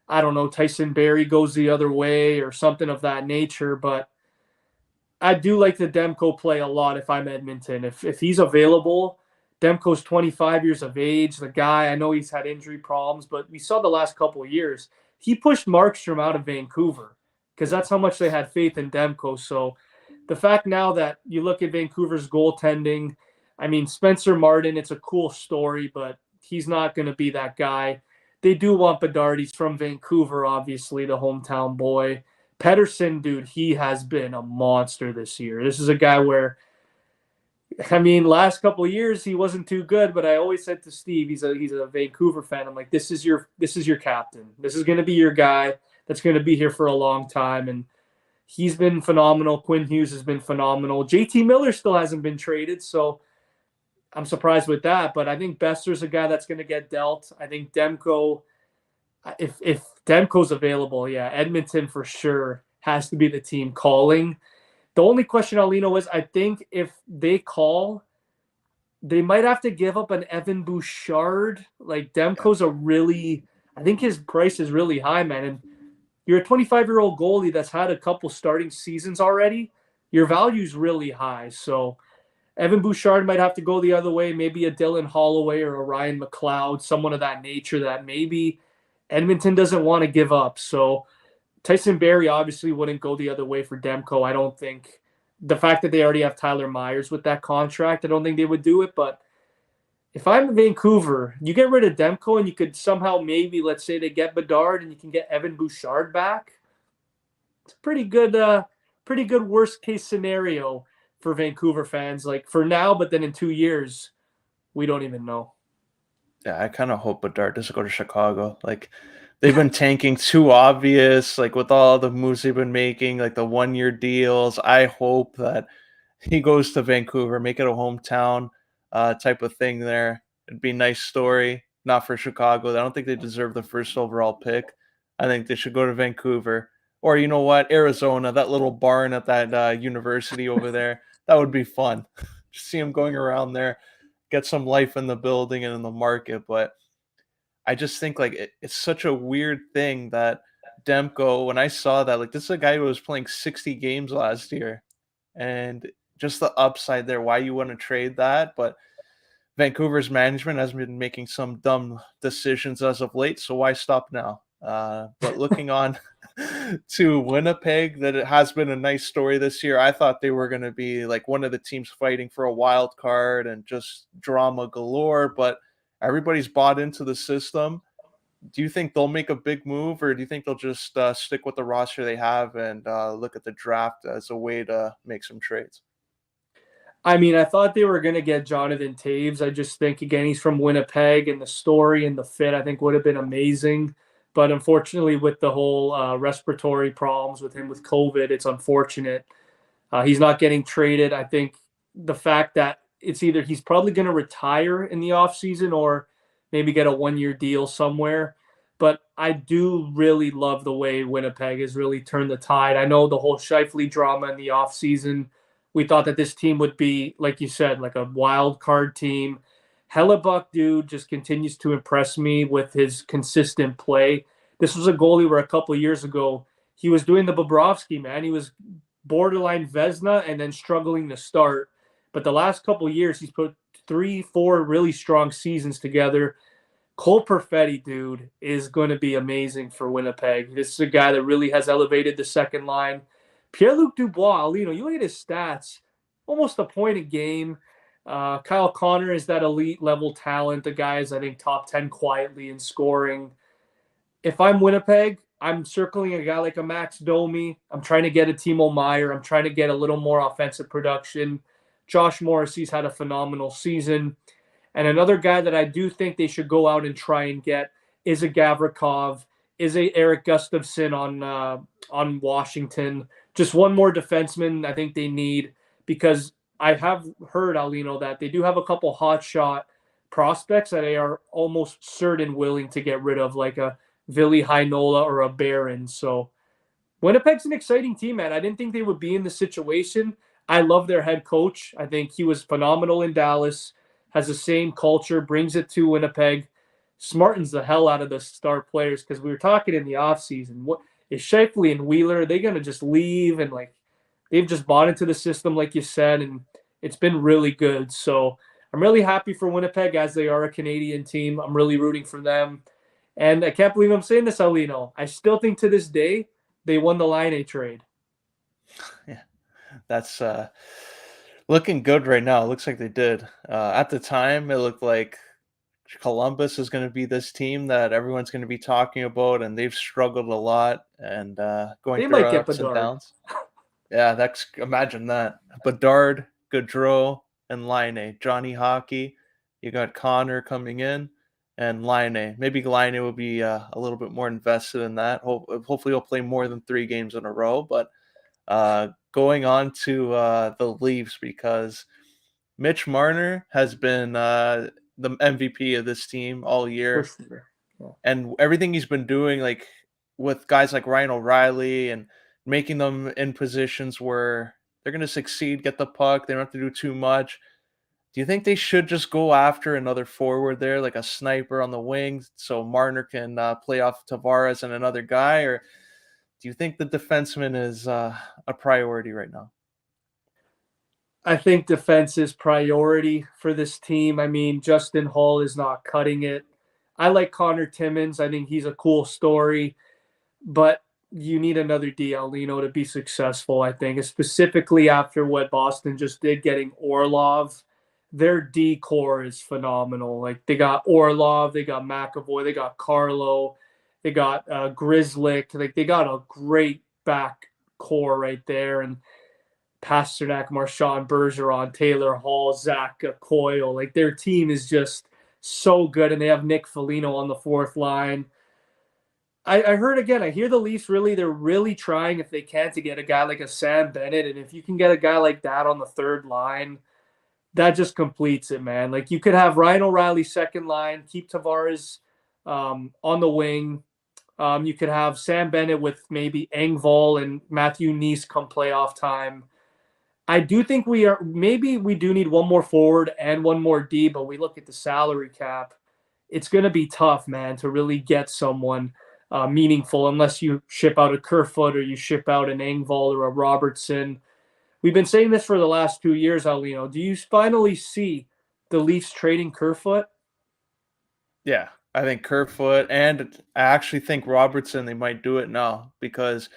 I don't know, Tyson Barrie goes the other way or something of that nature. But I do like the Demko play a lot if I'm Edmonton. If he's available, Demko's 25 years of age. The guy, I know he's had injury problems, but we saw the last couple of years, he pushed Markstrom out of Vancouver because that's how much they had faith in Demko. So the fact now that you look at Vancouver's goaltending, I mean, Spencer Martin, it's a cool story, but he's not going to be that guy. They do want Bedard. He's from Vancouver, obviously, the hometown boy. Pettersson, dude, he has been a monster this year. This is a guy where, I mean, last couple of years he wasn't too good, but I always said to Steve, he's a Vancouver fan. I'm like, this is your captain. This is going to be your guy that's going to be here for a long time, and he's been phenomenal. Quinn Hughes has been phenomenal. JT Miller still hasn't been traded, so I'm surprised with that, but I think Besser's a guy that's going to get dealt. I think Demko, if Demko's available, yeah, Edmonton for sure has to be the team calling. The only question, Aulino, is I think if they call, they might have to give up an Evan Bouchard. Like Demko's I think his price is really high, man. And you're a 25-year-old goalie that's had a couple starting seasons already. Your value's really high, so Evan Bouchard might have to go the other way, maybe a Dylan Holloway or a Ryan McLeod, someone of that nature that maybe Edmonton doesn't want to give up. So Tyson Barrie obviously wouldn't go the other way for Demko. I don't think the fact that they already have Tyler Myers with that contract, I don't think they would do it. But if I'm in Vancouver, you get rid of Demko and you could somehow maybe, let's say they get Bedard and you can get Evan Bouchard back. It's a pretty good worst case scenario for Vancouver fans, like for now, but then in 2 years, we don't even know. Yeah, I kind of hope Bedard doesn't go to Chicago. Like they've been tanking too obvious, like with all the moves they've been making, like the 1 year deals. I hope that he goes to Vancouver, make it a hometown type of thing there. It'd be a nice story, not for Chicago. I don't think they deserve the first overall pick. I think they should go to Vancouver. Or you know what, Arizona, that little barn at that university over there. That would be fun. Just see him going around there, get some life in the building and in the market. But I just think like it's such a weird thing that Demko, when I saw that, like this is a guy who was playing 60 games last year, and just the upside there, why you want to trade that. But Vancouver's management has been making some dumb decisions as of late, so why stop now? But looking on to Winnipeg, that it has been a nice story this year. I thought they were going to be like one of the teams fighting for a wild card and just drama galore, but everybody's bought into the system. Do you think they'll make a big move, or do you think they'll just stick with the roster they have and look at the draft as a way to make some trades? I mean, I thought they were going to get Jonathan Taves. I just think, again, he's from Winnipeg, and the story and the fit, I think, would have been amazing. But unfortunately, with the whole respiratory problems with him with COVID, it's unfortunate. He's not getting traded. I think the fact that it's either he's probably going to retire in the offseason or maybe get a 1 year deal somewhere. but I do really love the way Winnipeg has really turned the tide. I know the whole Scheifele drama in the offseason. We thought that this team would be, like you said, like a wild card team. Hellebuck, dude, just continues to impress me with his consistent play. This was a goalie where a couple of years ago he was doing the Bobrovsky, man. He was borderline Vesna and then struggling to start. But the last couple of years, he's put 3, 4 really strong seasons together. Cole Perfetti, dude, is going to be amazing for Winnipeg. This is a guy that really has elevated the second line. Pierre-Luc Dubois, Aulino, you look at his stats, almost a point a game. Kyle Connor is that elite level talent. The guy is, I think, top 10 quietly in scoring. If I'm Winnipeg, I'm circling a guy like a Max Domi. I'm trying to get a Timo Meier. I'm trying to get a little more offensive production. Josh Morrissey's had a phenomenal season. And another guy that I do think they should go out and try and get is a Gavrikov, is a Eric Gustafsson on Washington. Just one more defenseman I think they need, because I have heard, Aulino, that they do have a couple hot shot prospects that they are almost certain willing to get rid of, like a Ville Heinola or a Barron. So Winnipeg's an exciting team, man. I didn't think they would be in this situation. I love their head coach. I think he was phenomenal in Dallas, has the same culture, brings it to Winnipeg, smartens the hell out of the star players, because we were talking in the offseason. What is Scheifele and Wheeler? Are they going to just leave? And like, they've just bought into the system, like you said, and it's been really good. So I'm really happy for Winnipeg, as they are a Canadian team. I'm really rooting for them. And I can't believe I'm saying this, Aulino. I still think to this day they won the Line trade. Yeah, that's looking good right now. It looks like they did. At the time, it looked like Columbus is going to be this team that everyone's going to be talking about, and they've struggled a lot and going They through might get ups and Bedard. downs. Yeah, that's imagine that. Bedard, Gaudreau, and Line. Johnny Hockey. You got Connor coming in, and Line. Maybe Line will be a little bit more invested in that. Hopefully, he'll play more than 3 games in a row. But going on to the Leafs, because Mitch Marner has been the MVP of this team all For year, sure. Yeah. and everything he's been doing, like with guys like Ryan O'Reilly, and making them in positions where they're going to succeed, get the puck, they don't have to do too much. Do you think they should just go after another forward there, like a sniper on the wing, so Marner can play off Tavares and another guy, or do you think the defenseman is a priority right now? I think defense is priority for this team. I mean, Justin Hall is not cutting it. I like Connor Timmins. I think he's a cool story, but you need another Aulino to be successful, I think, specifically after what Boston just did, getting Orlov. Their D core is phenomenal. Like, they got Orlov, they got McAvoy, they got Carlo, they got Grizzlick. Like, they got a great back core right there. And Pasternak, Marchand Bergeron, Taylor Hall, Zach Coyle. Like, their team is just so good, and they have Nick Foligno on the fourth line. I heard again, I hear the Leafs they're really trying, if they can, to get a guy like a Sam Bennett. And if you can get a guy like that on the third line, that just completes it, man. Like, you could have Ryan O'Reilly second line, keep Tavares on the wing. You could have Sam Bennett with maybe Engvall and Matthew Neese come playoff time. I do think maybe we do need one more forward and one more D, but we look at the salary cap. It's going to be tough, man, to really get someone meaningful unless you ship out a Kerfoot or you ship out an Engvall or a Robertson. We've been saying this for the last 2 years, Aulino. Do you finally see the Leafs trading Kerfoot? Yeah, I think Kerfoot, and I actually think Robertson, they might do it now, because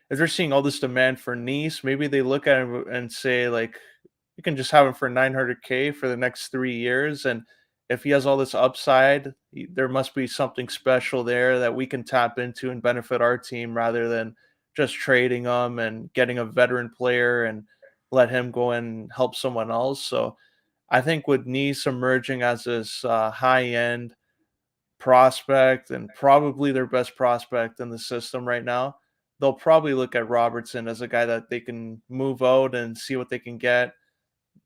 if they're seeing all this demand for Nice, maybe they look at him and say, like, you can just have him for 900K for the next 3 years. And if he has all this upside, there must be something special there that we can tap into and benefit our team, rather than just trading him and getting a veteran player and let him go and help someone else. So I think with Nice emerging as this high end prospect, and probably their best prospect in the system right now, they'll probably look at Robertson as a guy that they can move out and see what they can get.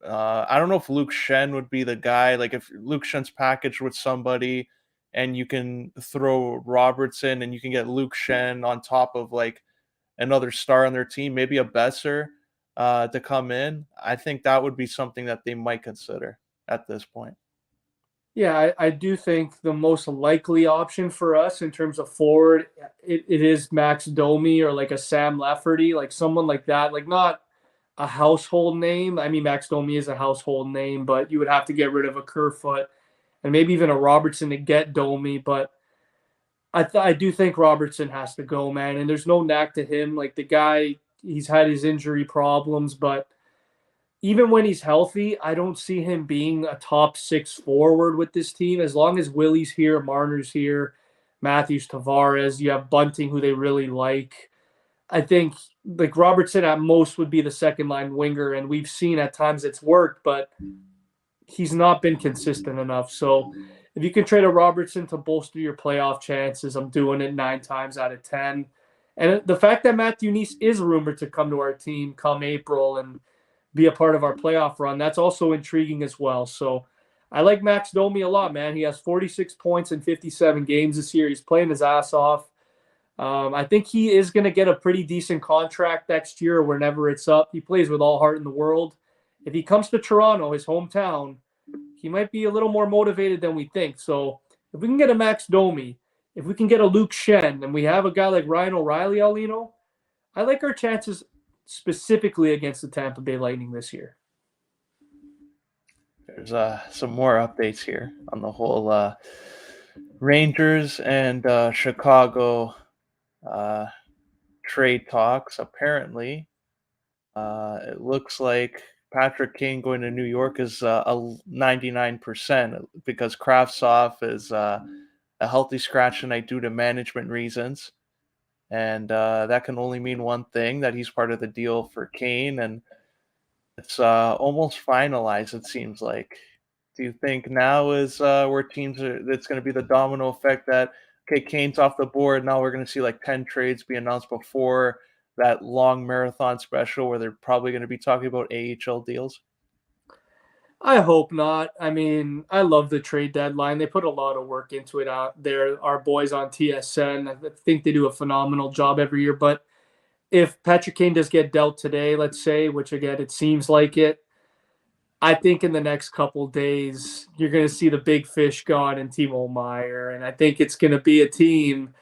I don't know if Luke Shen would be the guy. Like, if Luke Shen's packaged with somebody, and you can throw Robertson and you can get Luke Shen on top of like another star on their team, maybe a Besser to come in, I think that would be something that they might consider at this point. Yeah, I do think the most likely option for us in terms of forward, it is Max Domi or like a Sam Lafferty, like someone like that, like not a household name. I mean, Max Domi is a household name, but you would have to get rid of a Kerfoot and maybe even a Robertson to get Domi. But I do think Robertson has to go, man. And there's no knack to him. Like the guy, he's had his injury problems, but even when he's healthy, I don't see him being a top six forward with this team. As long as Willie's here, Marner's here, Matthews, Tavares, you have Bunting, who they really like. I think like Robertson at most would be the second line winger, and we've seen at times it's worked, but he's not been consistent enough. So if you can trade a Robertson to bolster your playoff chances, I'm doing it 9 times out of 10. And the fact that Matthew Nice is rumored to come to our team come April and be a part of our playoff run, that's also intriguing as well. So I like Max Domi a lot, man. He has 46 points in 57 games this year. He's playing his ass off. I think he is going to get a pretty decent contract next year or whenever it's up. He plays with all heart in the world. If he comes to Toronto, his hometown, he might be a little more motivated than we think. So if we can get a Max Domi, if we can get a Luke Shen, and we have a guy like Ryan O'Reilly, Aulino, I like our chances specifically against the Tampa Bay Lightning this year. There's some more updates here on the whole Rangers and Chicago trade talks. Apparently, it looks like Patrick Kane going to New York is a 99% because Kravtsov is a healthy scratch tonight due to management reasons. And that can only mean one thing, that he's part of the deal for Kane. And it's almost finalized, it seems like. Do you think now is where teams are, it's going to be the domino effect that, okay, Kane's off the board, now we're going to see like 10 trades be announced before that long marathon special where they're probably going to be talking about AHL deals? I hope not. I mean, I love the trade deadline. They put a lot of work into it out there. Our boys on TSN, I think they do a phenomenal job every year. But if Patrick Kane does get dealt today, let's say, which again, it seems like it, I think in the next couple days, you're going to see the big fish gone in Timo Meier. And I think it's going to be a team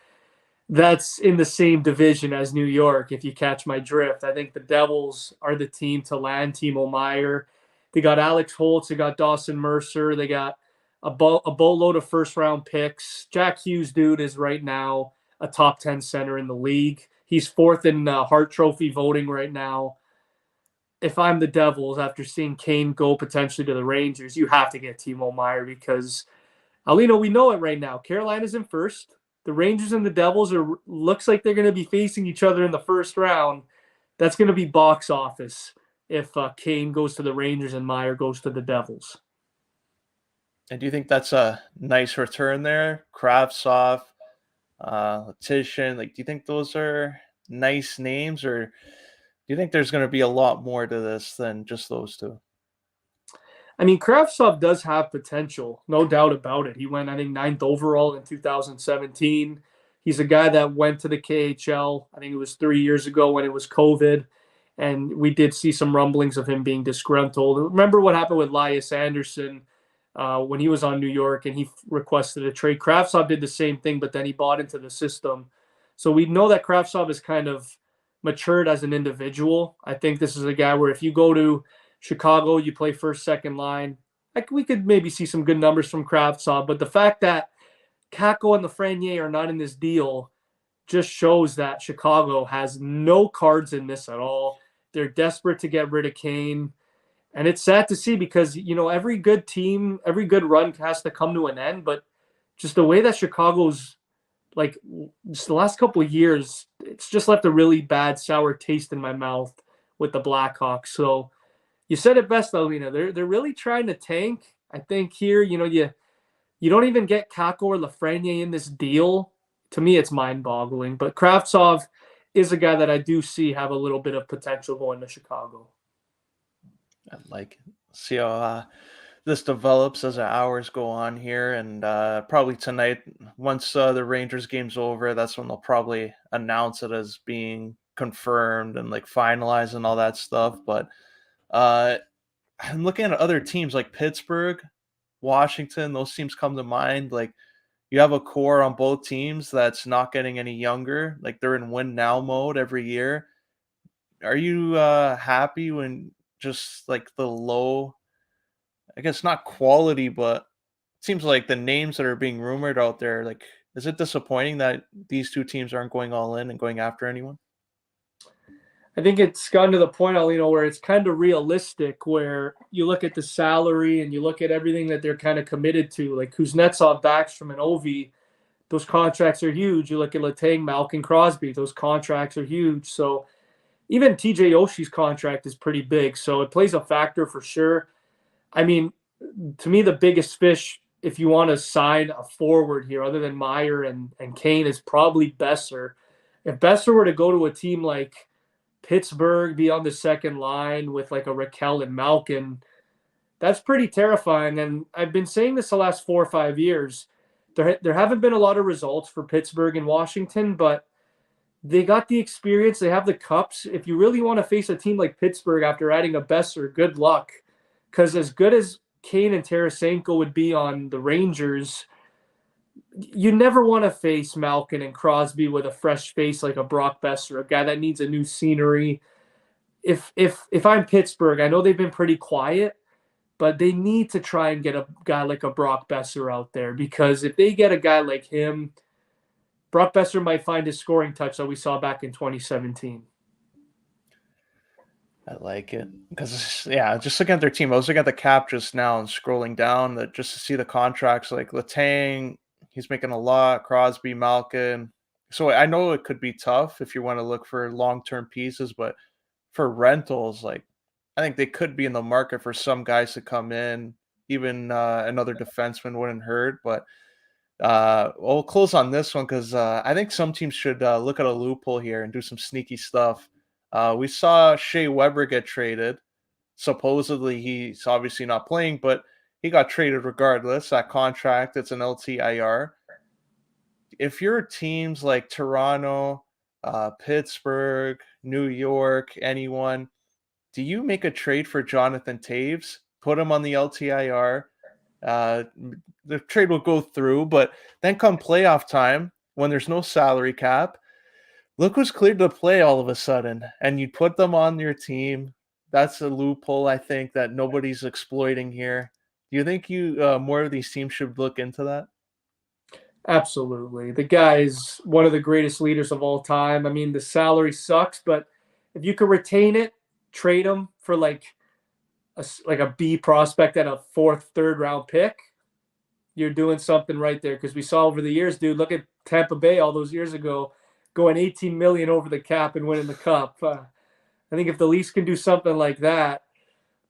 that's in the same division as New York, if you catch my drift. I think the Devils are the team to land Timo Meier. They got Alex Holtz, they got Dawson Mercer, they got a boatload of first-round picks. Jack Hughes, dude, is right now a top 10 center in the league. He's fourth in Hart Trophy voting right now. If I'm the Devils, after seeing Kane go potentially to the Rangers, you have to get Timo Meier because, Aulino, we know it right now. Carolina's in first. The Rangers and the Devils looks like they're going to be facing each other in the first round. That's going to be box office if Kane goes to the Rangers and Meier goes to the Devils. And do you think that's a nice return there? Kravtsov, Letition, like, do you think those are nice names, or do you think there's going to be a lot more to this than just those two? I mean, Kravtsov does have potential, no doubt about it. He went, I think, 9th overall in 2017. He's a guy that went to the KHL. I think it was 3 years ago when it was COVID, and we did see some rumblings of him being disgruntled. Remember what happened with Elias Anderson when he was on New York and he requested a trade? Kravtsov did the same thing, but then he bought into the system. So we know that Kravtsov is kind of matured as an individual. I think this is a guy where if you go to Chicago, you play first, second line, like we could maybe see some good numbers from Kravtsov. But the fact that Kako and Lafreniere are not in this deal just shows that Chicago has no cards in this at all. They're desperate to get rid of Kane. And it's sad to see because, you know, every good team, every good run has to come to an end. But just the way that Chicago's, like, just the last couple of years, it's just left a really bad, sour taste in my mouth with the Blackhawks. So you said it best, Aulino. They're really trying to tank. I think here, you know, you don't even get Kako or Lafreniere in this deal. To me, it's mind-boggling. But Kravtsov is a guy that I do see have a little bit of potential going to Chicago. I like it. See how this develops as the hours go on here, and probably tonight, once the Rangers game's over, that's when they'll probably announce it as being confirmed and like finalized and all that stuff. But uh, I'm looking at other teams like Pittsburgh, Washington. Those teams come to mind. Like you have a core on both teams that's not getting any younger. Like they're in win now mode every year. Are you happy when just like the low, I guess not quality, but it seems like the names that are being rumored out there, like, is it disappointing that these two teams aren't going all in and going after anyone? I think it's gotten to the point, Aulino, where it's kind of realistic, where you look at the salary and you look at everything that they're kind of committed to, like Kuznetsov, Backstrom, and Ovi. Those contracts are huge. You look at Letang, Malkin, Crosby. Those contracts are huge. So even TJ Oshie's contract is pretty big. So it plays a factor for sure. I mean, to me, the biggest fish, if you want to sign a forward here, other than Meyer and Kane, is probably Besser. If Besser were to go to a team like Pittsburgh, be on the second line with like a Raquel and Malkin, that's pretty terrifying. And I've been saying this the last 4 or 5 years. There haven't been a lot of results for Pittsburgh and Washington, but they got the experience. They have the cups. If you really want to face a team like Pittsburgh after adding a Besser, good luck. Because as good as Kane and Tarasenko would be on the Rangers, you never want to face Malkin and Crosby with a fresh face like a Brock Besser, a guy that needs a new scenery. If I'm Pittsburgh, I know they've been pretty quiet, but they need to try and get a guy like a Brock Besser out there, because if they get a guy like him, Brock Besser might find his scoring touch that we saw back in 2017. I like it because yeah, just looking at their team. I was looking at the cap just now and scrolling down that just to see the contracts. Like Letang, he's making a lot. Crosby, Malkin. So I know it could be tough if you want to look for long term pieces, but for rentals, like I think they could be in the market for some guys to come in. Even another defenseman wouldn't hurt. But we'll close on this one because I think some teams should look at a loophole here and do some sneaky stuff. We saw Shea Weber get traded. Supposedly, he's obviously not playing, but he got traded regardless. That contract, it's an LTIR. If you're teams like Toronto, Pittsburgh, New York, anyone, do you make a trade for Jonathan Taves, put him on the LTIR? Uh, the trade will go through, but then come playoff time when there's no salary cap, look who's cleared to play all of a sudden, and you put them on your team. That's a loophole I think that nobody's exploiting here. Do you think you more of these teams should look into that? Absolutely. The guy is one of the greatest leaders of all time. I mean, the salary sucks, but if you could retain it, trade him for like a B prospect and a fourth, third round pick, you're doing something right there. Because we saw over the years, dude. Look at Tampa Bay all those years ago, going 18 million over the cap and winning the cup. I think if the Leafs can do something like that,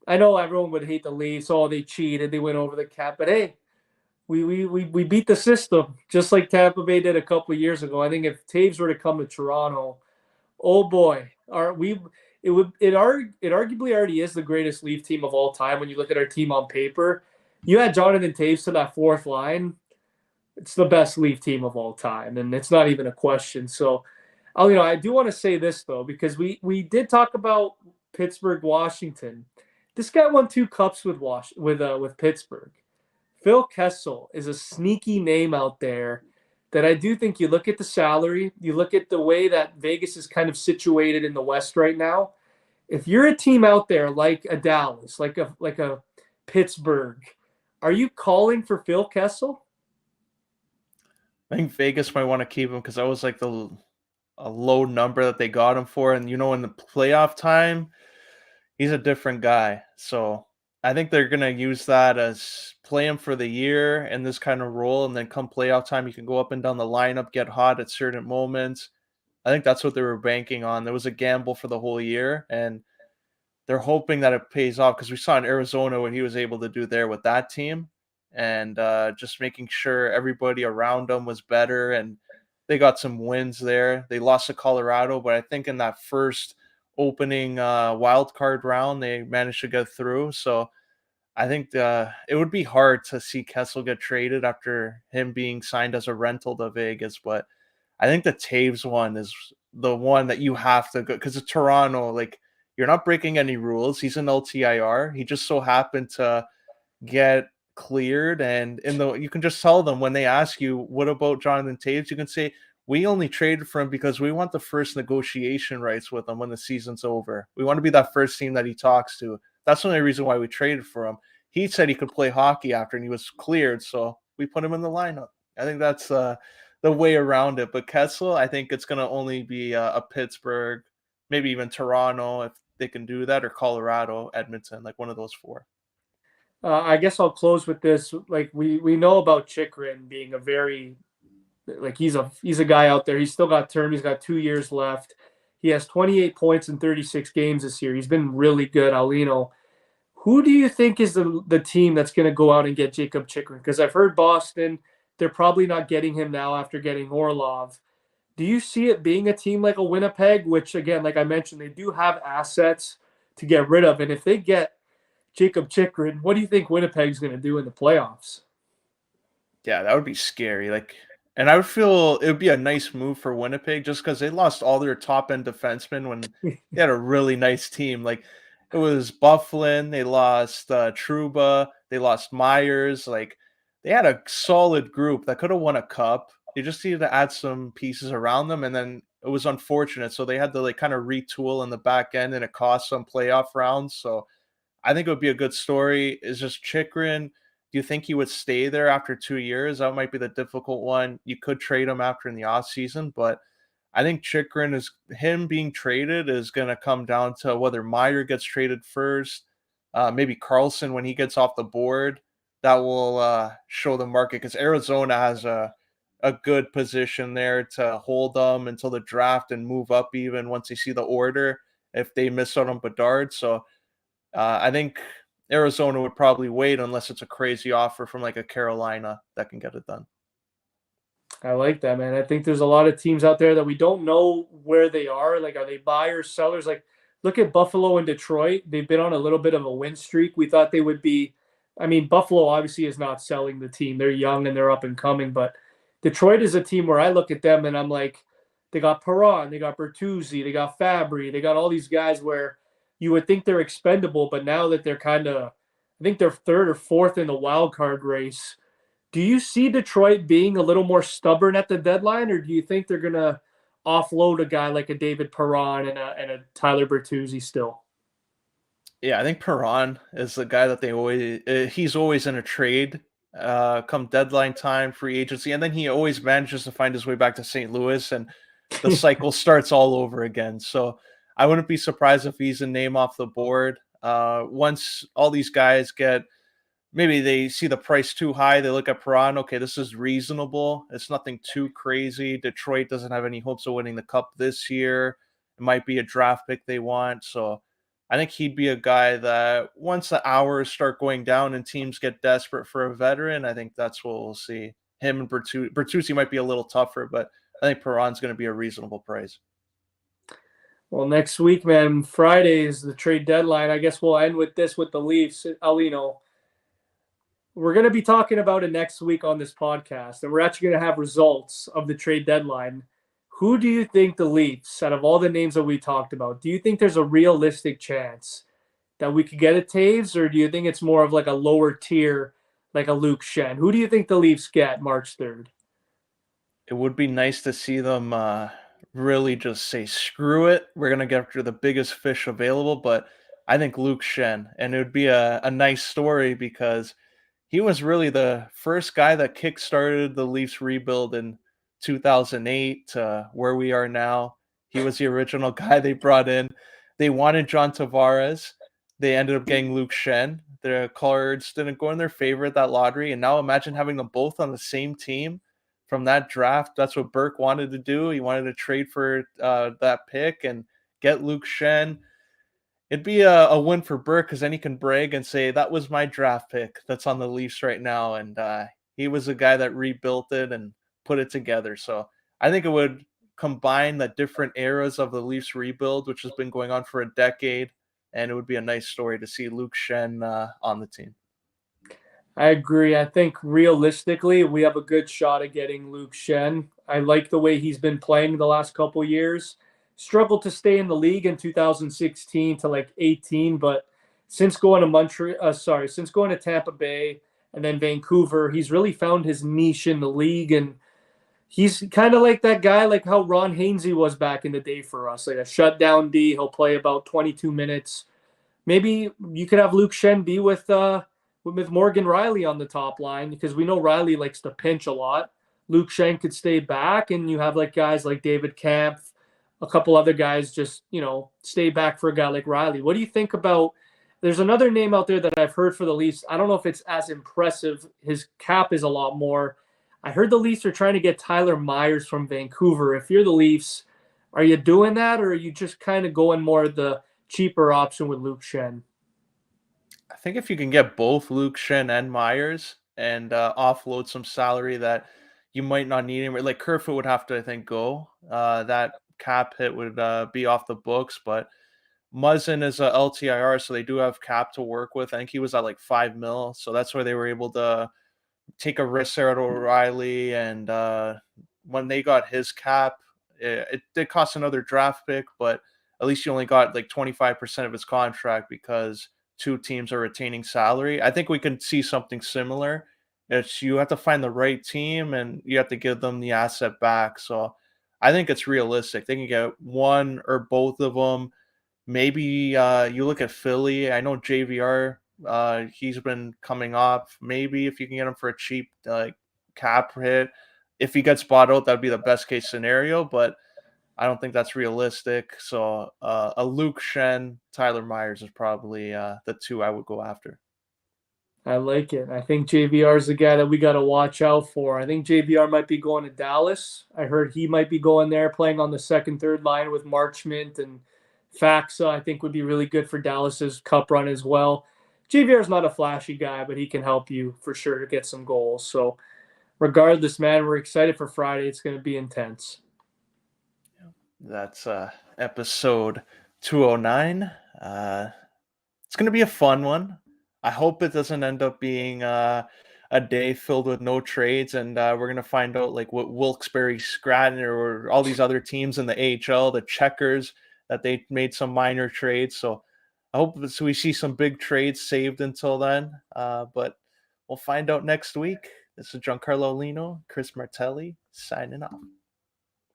I know everyone would hate the Leafs. Oh, they cheated, they went over the cap, but hey, we beat the system just like Tampa Bay did a couple of years ago. I think if Taves were to come to Toronto, oh boy, are we? It arguably already is the greatest Leaf team of all time when you look at our team on paper. You add Jonathan Taves to that fourth line, it's the best Leaf team of all time, and it's not even a question. So, I do want to say this though, because we did talk about Pittsburgh, Washington. This guy won 2 cups with Pittsburgh. Phil Kessel is a sneaky name out there that I do think you look at the salary, you look at the way that Vegas is kind of situated in the West right now. If you're a team out there like a Dallas, like a Pittsburgh, are you calling for Phil Kessel? I think Vegas might want to keep him because that was like a low number that they got him for, and in the playoff time, he's a different guy. So I think they're gonna use that as play him for the year in this kind of role, and then come playoff time, you can go up and down the lineup, get hot at certain moments. I think that's what they were banking on. There was a gamble for the whole year, and they're hoping that it pays off because we saw in Arizona what he was able to do there with that team, and just making sure everybody around them was better. And they got some wins there. They lost to Colorado, but I think in that first opening wild card round, they managed to get through. So I think it would be hard to see Kessel get traded after him being signed as a rental to Vegas, but I think the Taves one is the one that you have to go because it's Toronto. Like you're not breaking any rules. He's an LTIR. He just so happened to get cleared, and in the you can just tell them when they ask you what about Jonathan Taves, you can say we only traded for him because we want the first negotiation rights with him when the season's over. We want to be that first team that he talks to. That's the only reason why we traded for him. He said he could play hockey after, and he was cleared, so we put him in the lineup. I think that's the way around it. But Kessel, I think it's going to only be a Pittsburgh, maybe even Toronto if they can do that, or Colorado, Edmonton, like one of those four. I guess I'll close with this. Like we know about Chikrin being a very like he's a guy out there. He's still got term. He's got 2 years left. He has 28 points in 36 games this year. He's been really good. Aulino. Who do you think is the team that's going to go out and get Jacob Chikrin? Because I've heard Boston, they're probably not getting him now after getting Orlov. Do you see it being a team like a Winnipeg, which again, like I mentioned, they do have assets to get rid of, and if they get Jacob Chikrin, what do you think Winnipeg's going to do in the playoffs? Yeah, that would be scary. Like, and I would feel it would be a nice move for Winnipeg just because they lost all their top end defensemen when they had a really nice team. Like, it was Bufflin, they lost Truba, they lost Myers. Like, they had a solid group that could have won a cup. They just needed to add some pieces around them, and then it was unfortunate. So they had to like kind of retool in the back end, and it cost some playoff rounds. So I think it would be a good story. Is just Chikrin. Do you think he would stay there after 2 years? That might be the difficult one. You could trade him after in the off season, but I think Chikrin is him being traded is going to come down to whether Meyer gets traded first, maybe Carlson when he gets off the board. That will show the market because Arizona has a good position there to hold them until the draft and move up even once they see the order if they miss out on Bedard. So I think Arizona would probably wait unless it's a crazy offer from like a Carolina that can get it done. I like that, man. I think there's a lot of teams out there that we don't know where they are. Like, are they buyers, sellers? Like, look at Buffalo and Detroit. They've been on a little bit of a win streak. We thought they would be. I mean, Buffalo obviously is not selling the team. They're young and they're up and coming. But Detroit is a team where I look at them and I'm like, they got Perron, they got Bertuzzi, they got Fabry, they got all these guys where you would think they're expendable, but now that they're kind of, I think they're third or fourth in the wild card race. Do you see Detroit being a little more stubborn at the deadline, or do you think they're going to offload a guy like a David Perron and a Tyler Bertuzzi still? Yeah, I think Perron is the guy that they always he's always in a trade come deadline time, free agency, and then he always manages to find his way back to St. Louis, and the cycle starts all over again. So I wouldn't be surprised if he's a name off the board. Once all these guys get maybe they see the price too high. They look at Perron. Okay, this is reasonable. It's nothing too crazy. Detroit doesn't have any hopes of winning the cup this year. It might be a draft pick they want. So I think he'd be a guy that once the hours start going down and teams get desperate for a veteran, I think that's what we'll see. Him and Bertuzzi might be a little tougher, but I think Perron's going to be a reasonable price. Well, next week, man, Friday is the trade deadline. I guess we'll end with this with the Leafs. Alino, we're going to be talking about it next week on this podcast, and we're actually going to have results of the trade deadline. Who do you think the Leafs, out of all the names that we talked about, do you think there's a realistic chance that we could get a Taves, or do you think it's more of like a lower tier, like a Luke Shen? Who do you think the Leafs get March 3rd? It would be nice to see them really just say, screw it. We're going to get after the biggest fish available. But I think Luke Shen, and it would be a nice story because he was really the first guy that kickstarted the Leafs rebuild in 2008 to where we are now. He was the original guy they brought in. They wanted John Tavares. They ended up getting Luke Shen. The cards didn't go in their favor at that lottery. And now imagine having them both on the same team from that draft. That's what Burke wanted to do. He wanted to trade for that pick and get Luke Shen. It'd be a win for Burke because then he can brag and say, that was my draft pick that's on the Leafs right now. And he was the guy that rebuilt it and put it together. So I think it would combine the different eras of the Leafs rebuild, which has been going on for a decade. And it would be a nice story to see Luke Shen on the team. I agree. I think realistically, we have a good shot at getting Luke Shen. I like the way he's been playing the last couple years. Struggled to stay in the league in 2016 to like 18, but since going to since going to Tampa Bay and then Vancouver, he's really found his niche in the league, and he's kind of like that guy, like how Ron Hainsey was back in the day for us, like a shutdown D. He'll play about 22 minutes. Maybe you could have Luke Shen be with Morgan Riley on the top line because we know Riley likes to pinch a lot. Luke Shen could stay back, and you have like guys like David Kampf, a couple other guys just stay back for a guy like Riley. What do you think about? There's another name out there that I've heard for the Leafs. I don't know if it's as impressive. His cap is a lot more. I heard the Leafs are trying to get Tyler Myers from Vancouver. If you're the Leafs, are you doing that, or are you just kind of going more the cheaper option with Luke Shen? I think if you can get both Luke Shen and Myers and offload some salary that you might not need anymore, like Kerfoot would have to, I think, go. That cap hit would be off the books, but Muzzin is a LTIR, so they do have cap to work with. I think he was at like 5 mil, so that's why they were able to take a risk there at O'Reilly. And when they got his cap, it did cost another draft pick, but at least you only got like 25% of his contract because two teams are retaining salary. I think we can see something similar. It's you have to find the right team and you have to give them the asset back. So I think it's realistic. They can get one or both of them. Maybe you look at Philly. I know JVR. He's been coming off. Maybe if you can get him for a cheap cap hit, if he gets bought out, that'd be the best case scenario. But I don't think that's realistic. So a Luke Shen, Tyler Myers is probably the two I would go after. I like it. I think JVR is the guy that we got to watch out for. I think JVR might be going to Dallas. I heard he might be going there, playing on the second, third line with Marchment and Faxa. I think would be really good for Dallas's cup run as well. JVR is not a flashy guy, but he can help you for sure to get some goals. So, regardless, man, we're excited for Friday. It's going to be intense. That's episode 209. It's going to be a fun one. I hope it doesn't end up being a day filled with no trades, and we're going to find out like what Wilkes-Barre, Scranton, or all these other teams in the AHL, the Checkers, that they made some minor trades. So I hope we see some big trades saved until then. But we'll find out next week. This is Giancarlo Aulino, Chris Martelli, signing off.